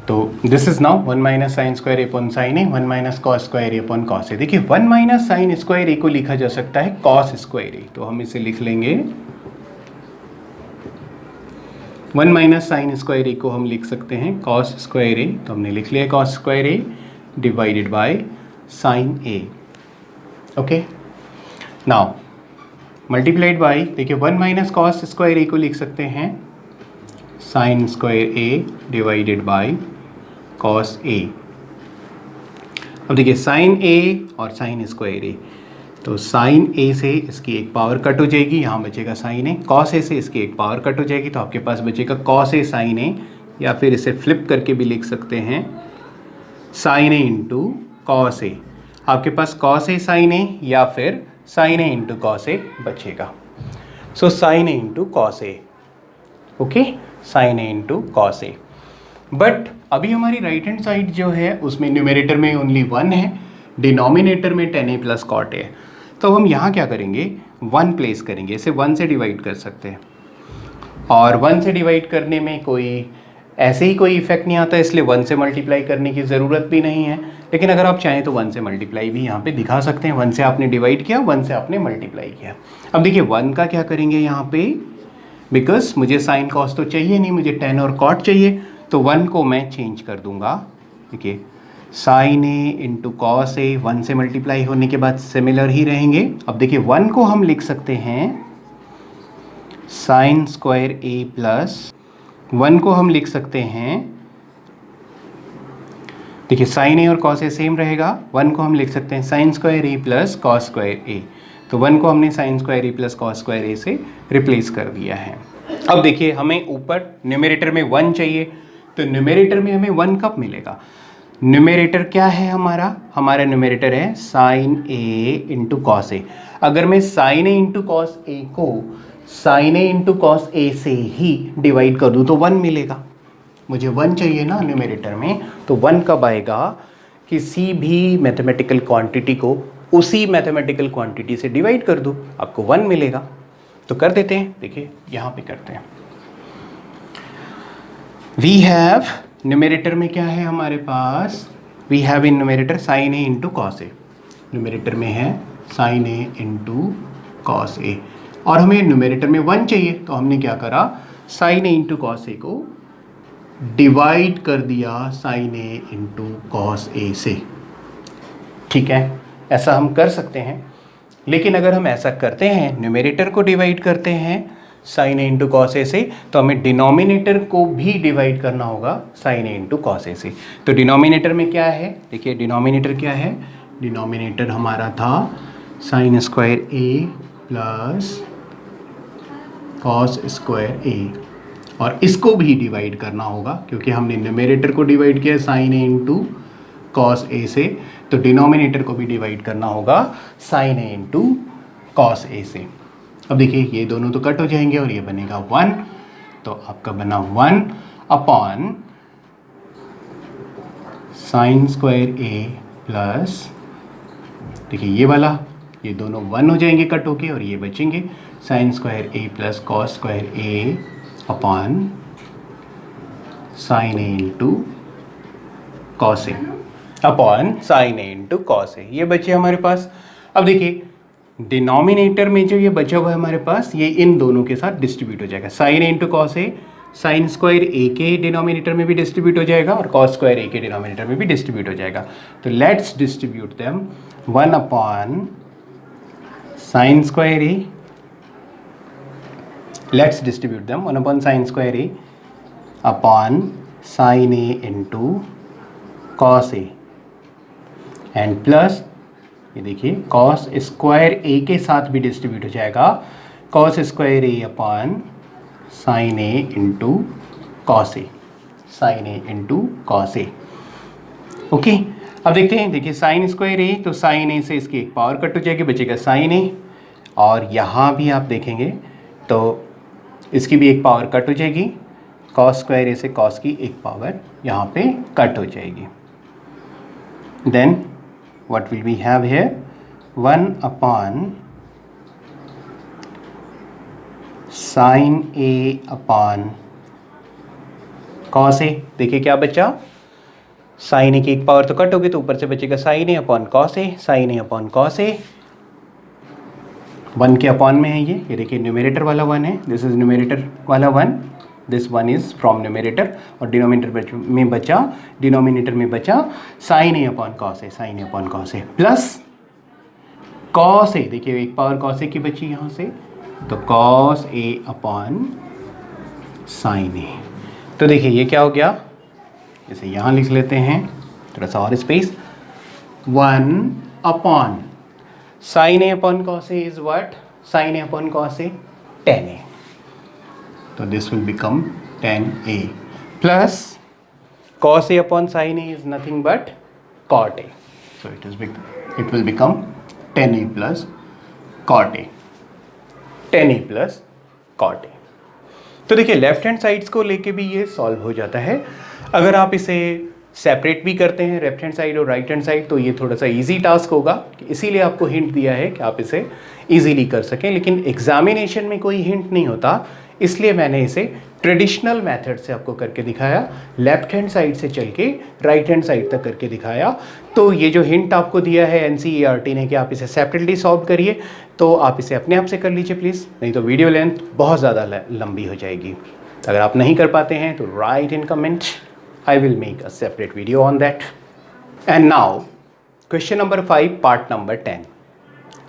तो this is now 1 minus sin square A upon sin A, 1 minus cos square A upon cos A. देखिए 1 minus sin square A को लिखा जा सकता है cos square A. तो हम इसे लिख लेंगे 1 माइनस साइन स्क्वायर ए को हम लिख सकते हैं cos स्क्वायर ए. तो हमने लिख लिया cos square A divided by sign A. Okay, now multiplied by, देखिए 1 माइनस cos स्क्वायर ए को लिख सकते हैं sine square A divided by cos ए. अब देखिए साइन ए और साइन स्क्वायर ए, तो साइन ए से इसकी एक पावर कट हो जाएगी, यहाँ बचेगा साइन ए. कॉस ए से इसकी एक पावर कट हो जाएगी, तो आपके पास बचेगा कॉस ए साइन ए, या फिर इसे फ्लिप करके भी लिख सकते हैं sine A into cos a. आपके पास कॉस ए साइन ए या फिर sine A into cos a बचेगा. So sine A into cos a. Okay, sine A into cos a. But अभी हमारी राइट हैंड साइड जो है उसमें न्यूमरेटर में ओनली 1 है, डिनोमिनेटर में tan A plus cot a. तो हम यहाँ क्या करेंगे, 1 प्लेस करेंगे. इसे 1 से डिवाइड कर सकते हैं, और 1 से डिवाइड करने में कोई ऐसे ही कोई इफेक्ट नहीं आता, इसलिए 1 से मल्टीप्लाई करने की ज़रूरत भी नहीं है. लेकिन अगर आप चाहें तो 1 से मल्टीप्लाई भी यहाँ पे दिखा सकते हैं. 1 से आपने डिवाइड किया, 1 से आपने मल्टीप्लाई किया. अब देखिए 1 का क्या करेंगे यहाँ पे, बिकॉज मुझे साइन कॉस तो चाहिए नहीं, मुझे tan और कॉट चाहिए. तो 1 को मैं चेंज कर दूंगा. देखिए sign A into cos a, 1 से मल्टीप्लाई होने के बाद सिमिलर ही रहेंगे. अब देखिए 1 को हम लिख सकते हैं साइन स्क्वायर ए प्लस 1 को हम लिख सकते हैं, देखिए साइन ए और कॉस ए सेम रहेगा. 1 को हम लिख सकते हैं साइन स्क्वायर ए प्लस कॉस स्क्वायर ए. तो 1 को हमने साइन स्क्वायर ए प्लस कॉस स्क्वायर ए से रिप्लेस कर दिया है. अब देखिए हमें ऊपर न्यूमरेटर में 1 चाहिए, तो न्यूमरेटर में हमें 1 कब मिलेगा. न्यूमरेटर क्या है हमारा न्यूमरेटर है साइन ए इंटू कॉस ए. अगर मैं साइन ए इंटू कॉस ए को साइन ए इंटू कॉस ए से ही डिवाइड कर दूँ तो 1 मिलेगा. मुझे 1 चाहिए ना न्यूमरेटर में, तो 1 कब आएगा, किसी भी मैथमेटिकल क्वांटिटी को उसी मैथमेटिकल क्वांटिटी से डिवाइड कर दो, आपको 1 मिलेगा. तो कर देते हैं, देखिए यहाँ पे करते हैं. वी हैव न्यूमरेटर में क्या है हमारे पास, we have in numerator sine A into cos A. Numerator में है sine A into cos A, और हमें न्यूमरेटर में 1 चाहिए, तो हमने क्या करा, साइन ए इंटू कॉस ए को डिवाइड कर दिया साइन ए इंटू कॉस ए से. ठीक है, ऐसा हम कर सकते हैं. लेकिन अगर हम ऐसा करते हैं, न्यूमरेटर को डिवाइड करते हैं साइन ए इंटू कॉस ए से, तो हमें डिनोमिनेटर को भी डिवाइड करना होगा साइन ए इंटू कॉस ए से। तो डिनोमिनेटर में क्या है, देखिए डिनोमिनेटर क्या है, डिनोमिनेटर हमारा था साइन स्क्वायर ए प्लस कॉस स्क्वायर ए, और इसको भी डिवाइड करना होगा क्योंकि हमने न्यूमरेटर को डिवाइड किया साइन ए इंटू कॉस ए से, तो डिनोमिनेटर को भी डिवाइड करना होगा साइन ए इंटू कॉस ए से। अब देखिए ये दोनों तो कट हो जाएंगे और ये बनेगा 1, तो आपका बना 1 अपॉन साइन स्क्वायर ए प्लस, देखिए ये वाला, ये दोनों 1 हो जाएंगे कट होके और ये बचेंगे sign square A plus cos square A upon sine A into cos a upon sine A into cos ए, ये बचे हमारे पास। अब देखिए डिनोमिनेटर में जो ये बचा हुआ है हमारे पास, ये इन दोनों के साथ डिस्ट्रीब्यूट हो जाएगा, sign A into cos a sign square ए के डिनोमिनेटर में भी डिस्ट्रीब्यूट हो जाएगा और कॉस स्क्वायर ए के डिनोमिनेटर में भी डिस्ट्रीब्यूट हो जाएगा। तो let's distribute them, 1 upon sine square A, let's distribute them 1 upon sine square A upon sine A into cos a, and plus ये देखिए कॉस स्क्वायर ए के साथ भी डिस्ट्रीब्यूट हो जाएगा, cos square A upon sine A into cos a, sine A into cos a. Okay, अब देखते हैं, देखिए साइन स्क्वायर ए, तो साइन ए से इसकी एक पावर कट हो जाएगी, बचेगा साइन ए, और यहाँ भी आप देखेंगे तो इसकी भी एक पावर कट हो जाएगी, कॉस स्क्वायर ए से कॉस की एक पावर यहाँ पे कट हो जाएगी। Then what will we have here, 1 upon sin a upon cos a, देखिए क्या बचा, साइन ए की एक पावर तो कट होगी तो ऊपर से बचेगा sign a upon cos a, sine a upon cos a, 1 के अपॉन में है ये देखिए न्यूमरेटर वाला 1 है, दिस इज न्यूमरेटर वाला 1, दिस 1 इज फ्रॉम न्यूमरेटर, और डिनोमिनेटर में बचा sign a upon cos a, sine a upon cos a plus cos ए, देखिए एक पावर कॉस ए की बची यहाँ से, तो cos a upon sine a. तो देखिए ये क्या हो गया, इसे यहाँ लिख लेते हैं थोड़ा सा और space, 1 upon sine a upon cos a is what, sine a upon cos a 10a, so this will become 10a plus cos a upon sin a is nothing but cot a, so it will become 10a plus cot a, 10a plus cot a। तो देखिए left hand sides को लेके भी ये solve हो जाता है, अगर आप इसे सेपरेट भी करते हैं लेफ्ट हैंड साइड और राइट हैंड साइड तो ये थोड़ा सा इजी टास्क होगा, इसीलिए आपको हिंट दिया है कि आप इसे इजीली कर सकें, लेकिन एग्जामिनेशन में कोई हिंट नहीं होता, इसलिए मैंने इसे ट्रेडिशनल मेथड से आपको करके दिखाया, लेफ्ट हैंड साइड से चल के राइट हैंड साइड तक करके दिखाया। तो ये जो हिंट आपको दिया है एनसीईआरटी ने कि आप इसे सेपरेटली सॉल्व करिए, तो आप इसे अपने आप से कर लीजिए प्लीज़, नहीं तो वीडियो लेंथ बहुत ज़्यादा लंबी हो जाएगी। अगर आप नहीं कर पाते हैं तो right in comment, I will make a separate video on that. And now question number 5 part number 10,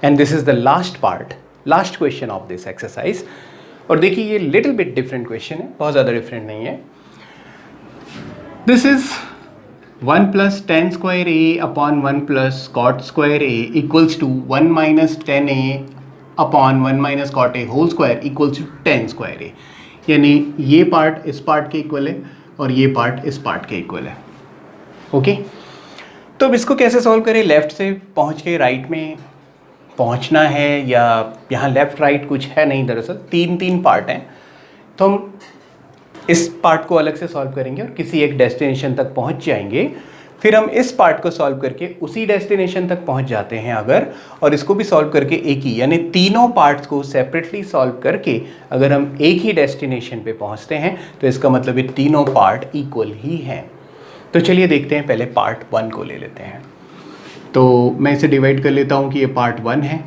and this is the last part, last question of this exercise. और देखिए ये लिटिल बिट डिफरेंट क्वेश्चन है, बहुत ज़्यादा different नहीं है। This is 1 plus tan square A upon 1 plus cot square A equals to 1 minus 10a upon 1 minus cot A whole square equals to 10 square A, यानी ये पार्ट इस part के equal है और ये पार्ट इस पार्ट के इक्वल है। ओके, तो अब इसको कैसे सॉल्व करें, लेफ्ट से पहुँच के राइट में पहुंचना है, या यहाँ लेफ्ट राइट कुछ है नहीं, दरअसल तीन पार्ट हैं, तो हम इस पार्ट को अलग से सॉल्व करेंगे और किसी एक डेस्टिनेशन तक पहुंच जाएंगे, फिर हम इस पार्ट को सॉल्व करके उसी डेस्टिनेशन तक पहुंच जाते हैं अगर, और इसको भी सॉल्व करके एक ही, यानी तीनों पार्ट्स को सेपरेटली सॉल्व करके अगर हम एक ही डेस्टिनेशन पे पहुंचते हैं तो इसका मतलब ये तीनों पार्ट इक्वल ही हैं। तो चलिए देखते हैं, पहले पार्ट 1 को ले लेते हैं। तो मैं इसे डिवाइड कर लेता हूँ कि ये पार्ट 1 है,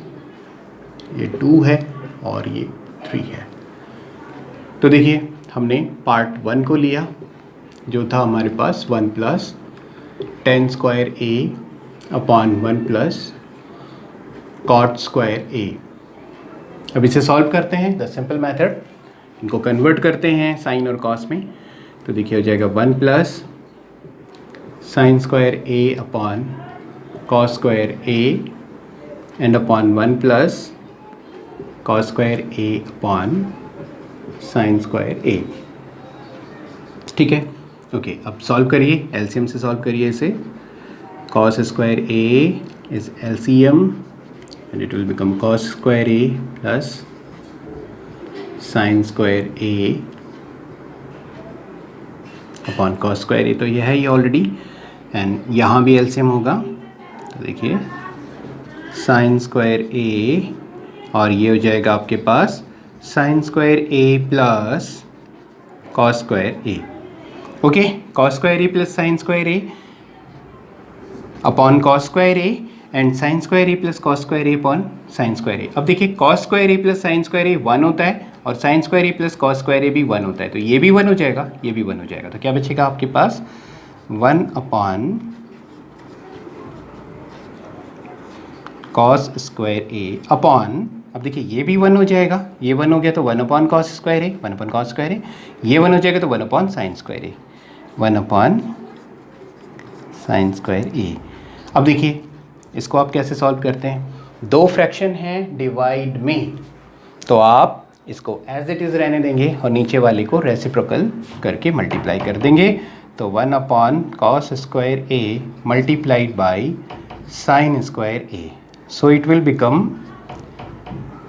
ये 2 है और ये 3 है। तो देखिए हमने पार्ट 1 को लिया जो था हमारे पास 1 प्लस टेन स्क्वायर ए अपॉन 1 प्लस कॉट स्क्वायर ए। अब इसे सॉल्व करते हैं द सिंपल मेथड। इनको कन्वर्ट करते हैं साइन और कॉस में, तो देखिए हो जाएगा 1 plus sine square A upon cos square A and upon 1 plus cos square A upon sine square A. ठीक है, ओके। अब सॉल्व करिए, एलसीएम से सॉल्व करिए इसे। Cos square A is LCM and it will become cos square A plus sine square A upon cos square ए, तो यह है ये ऑलरेडी, एंड यहाँ भी एलसीएम होगा, तो देखिए साइन स्क्वायर ए और ये हो जाएगा आपके पास sine square A plus cos square A. Okay, cos square A plus sine square A upon cos square A and sine square A plus cos square A upon sine square ए। अब देखिए cos square ए plus sine square ए 1 होता है और sine square A plus cos square A भी 1 होता है, तो ये भी 1 हो जाएगा, ये भी 1 हो जाएगा, तो क्या बचेगा आपके पास 1 अपॉन कॉस स्क्वायर ए अपॉन, अब देखिए ये भी 1 हो जाएगा, ये 1 हो गया तो 1 upon cos square A, 1 upon cos square a, ये 1 हो जाएगा तो 1 अपॉन साइन स्क्वायर ए, 1 अपॉन साइन स्क्वायर ए। अब देखिए इसको आप कैसे सॉल्व करते हैं, दो फ्रैक्शन हैं डिवाइड में, तो आप इसको एज इट इज़ रहने देंगे और नीचे वाले को रेसिप्रोकल करके मल्टीप्लाई कर देंगे, तो 1 upon cos square A multiplied by sine square A, so it will become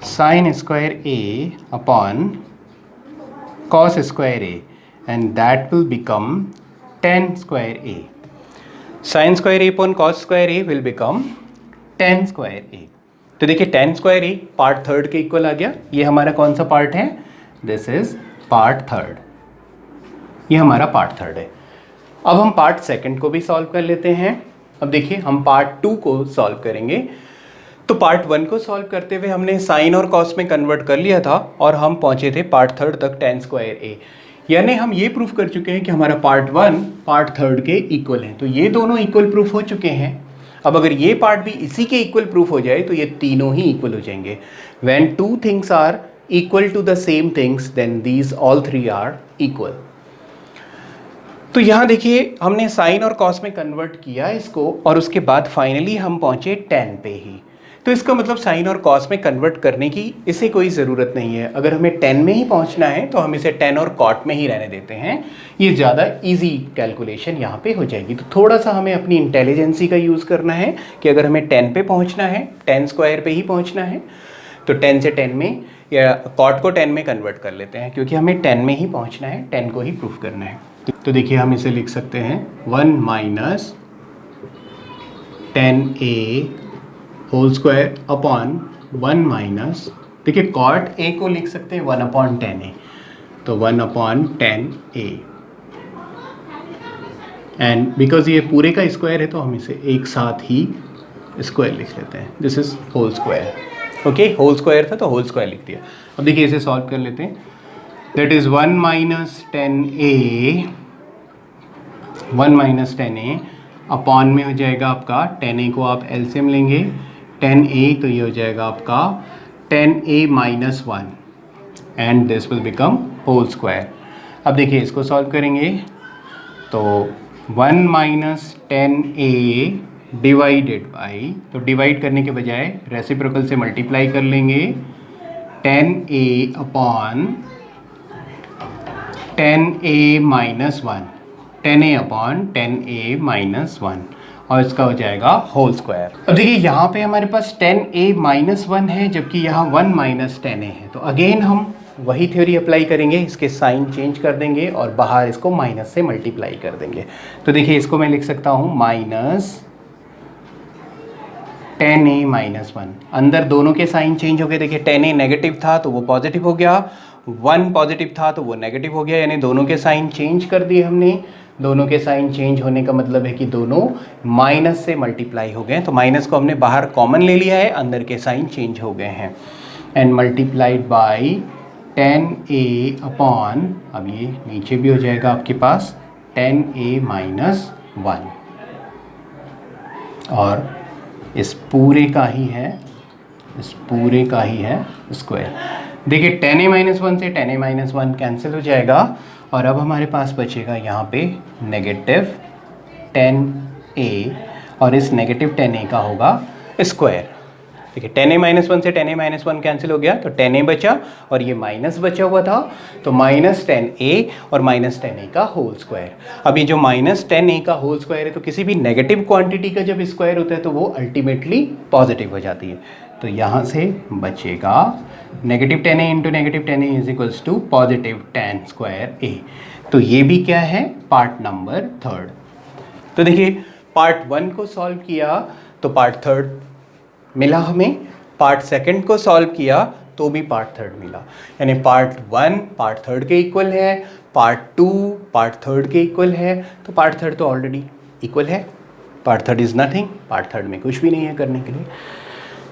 sin square a upon cos square a and that will become tan square a. Sin square a upon cos square a will become tan square a. तो देखिए tan square a part third के equal आ गया, ये हमारा कौन सा part है, this is part third, ये हमारा पार्ट थर्ड है। अब हम पार्ट सेकंड को भी सॉल्व कर लेते हैं। अब देखिए हम पार्ट 2 को सॉल्व करेंगे, तो पार्ट 1 को सॉल्व करते हुए हमने साइन और कॉस में कन्वर्ट कर लिया था और हम पहुंचे थे पार्ट थर्ड तक tan स्क्वायर ए, यानी हम ये प्रूफ कर चुके हैं कि हमारा पार्ट 1 पार्ट थर्ड के इक्वल है, तो ये दोनों इक्वल प्रूफ हो चुके हैं। अब अगर ये पार्ट भी इसी के इक्वल प्रूफ हो जाए तो ये तीनों ही इक्वल हो जाएंगे। When two things are equal to the same things then these all three are equal. तो यहाँ देखिए हमने साइन और कॉस में कन्वर्ट किया इसको और उसके बाद फाइनली हम पहुंचे tan पे ही, तो इसका मतलब साइन और कॉस में कन्वर्ट करने की इसे कोई ज़रूरत नहीं है। अगर हमें tan में ही पहुंचना है तो हम इसे tan और cot में ही रहने देते हैं, ये ज़्यादा इजी कैलकुलेशन यहाँ पे हो जाएगी। तो थोड़ा सा हमें अपनी इंटेलिजेंसी का यूज़ करना है कि अगर हमें tan पे पहुंचना है, tan स्क्वायर पे ही पहुंचना है, तो tan से tan में या cot को tan में कन्वर्ट कर लेते हैं, क्योंकि हमें tan में ही पहुँचना है, tan को ही प्रूफ करना है। तो देखिए हम इसे लिख सकते हैं 1 minus tan a whole square upon 1 minus, देखिए कॉट ए को लिख सकते हैं 1 अपॉन tan a, तो 1 upon tan a, and because ये पूरे का स्क्वायर है तो हम इसे एक साथ ही स्क्वायर लिख लेते हैं, this is whole square. Okay, whole square था तो होल स्क्वायर लिख दिया। अब देखिए इसे सॉल्व कर लेते हैं, that is 1 minus tan a, 1 minus tan a upon में हो जाएगा आपका tan a को आप एलसीएम लेंगे, tan a तो ये हो जाएगा आपका tan a minus 1 and this will become whole square. अब देखिए इसको सॉल्व करेंगे तो 1 minus tan a divided by, तो डिवाइड करने के बजाय रेसिप्रोकल से मल्टीप्लाई कर लेंगे, tan a upon tan a minus 1, tan a upon tan a minus 1 और इसका हो जाएगा होल स्क्वायर। अब देखिए यहाँ पे हमारे पास tan a माइनस 1 है जबकि यहाँ 1 माइनस tan a है, तो अगेन हम वही थ्योरी अप्लाई करेंगे, इसके साइन चेंज कर देंगे और बाहर इसको माइनस से मल्टीप्लाई कर देंगे। तो देखिए इसको मैं लिख सकता हूँ माइनस tan a माइनस 1, अंदर दोनों के साइन चेंज हो गए। देखिए tan a नेगेटिव था तो वो पॉजिटिव हो गया, 1 पॉजिटिव था तो वो नेगेटिव हो गया, यानी दोनों के साइन चेंज कर दिए हमने। दोनों के साइन चेंज होने का मतलब है कि दोनों माइनस से मल्टीप्लाई हो गए, तो माइनस को हमने बाहर कॉमन ले लिया है, अंदर के साइन चेंज हो गए हैं, and multiplied by tan a upon, अब ये नीचे भी हो जाएगा आपके पास tan a माइनस 1 और इस पूरे का ही है, इस पूरे का ही है स्क्वायर। देखिए tan a माइनस वन से tan a minus one cancel हो जाएगा और अब हमारे पास बचेगा यहाँ पे नेगेटिव tan a और इस नेगेटिव tan a का होगा स्क्वायर। देखिए tan a माइनस वन से tan a minus one cancel हो गया तो tan a बचा और ये माइनस बचा हुआ था तो माइनस tan a और माइनस tan a का होल स्क्वायर। अब ये जो माइनस tan a का होल स्क्वायर है तो किसी भी नेगेटिव क्वांटिटी का जब स्क्वायर होता है तो वो अल्टीमेटली पॉजिटिव हो जाती है। तो यहाँ से बचेगा negative tan a into negative tan a is equals to positive tan square a। तो ये भी क्या है, पार्ट नंबर थर्ड। तो देखिए पार्ट वन को सॉल्व किया तो पार्ट थर्ड मिला हमें, पार्ट सेकंड को सॉल्व किया तो भी पार्ट थर्ड मिला, यानी पार्ट वन पार्ट थर्ड के इक्वल है, पार्ट टू पार्ट थर्ड के इक्वल है, तो पार्ट थर्ड तो ऑलरेडी इक्वल है, part third is nothing, part third में कुछ भी नहीं है करने के लिए।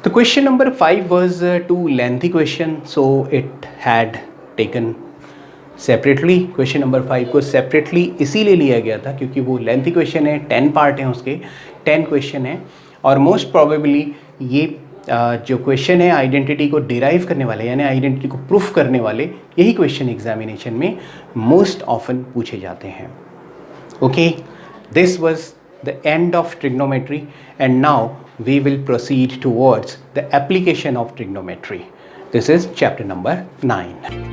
तो question number 5 was too lengthy question so it had taken separately. Question number 5 को सेपरेटली इसीलिए लिया गया था क्योंकि वो लेंथी क्वेश्चन है, 10 पार्ट हैं उसके, 10 क्वेश्चन है और मोस्ट प्रोबेबली ये जो क्वेश्चन है आइडेंटिटी को डिराइव करने वाले यानी आइडेंटिटी को प्रूफ करने वाले यही क्वेश्चन एग्जामिनेशन में मोस्ट ऑफन पूछे जाते हैं। Okay, this was the end of trigonometry and now we will proceed towards the application of trigonometry. This is chapter number 9.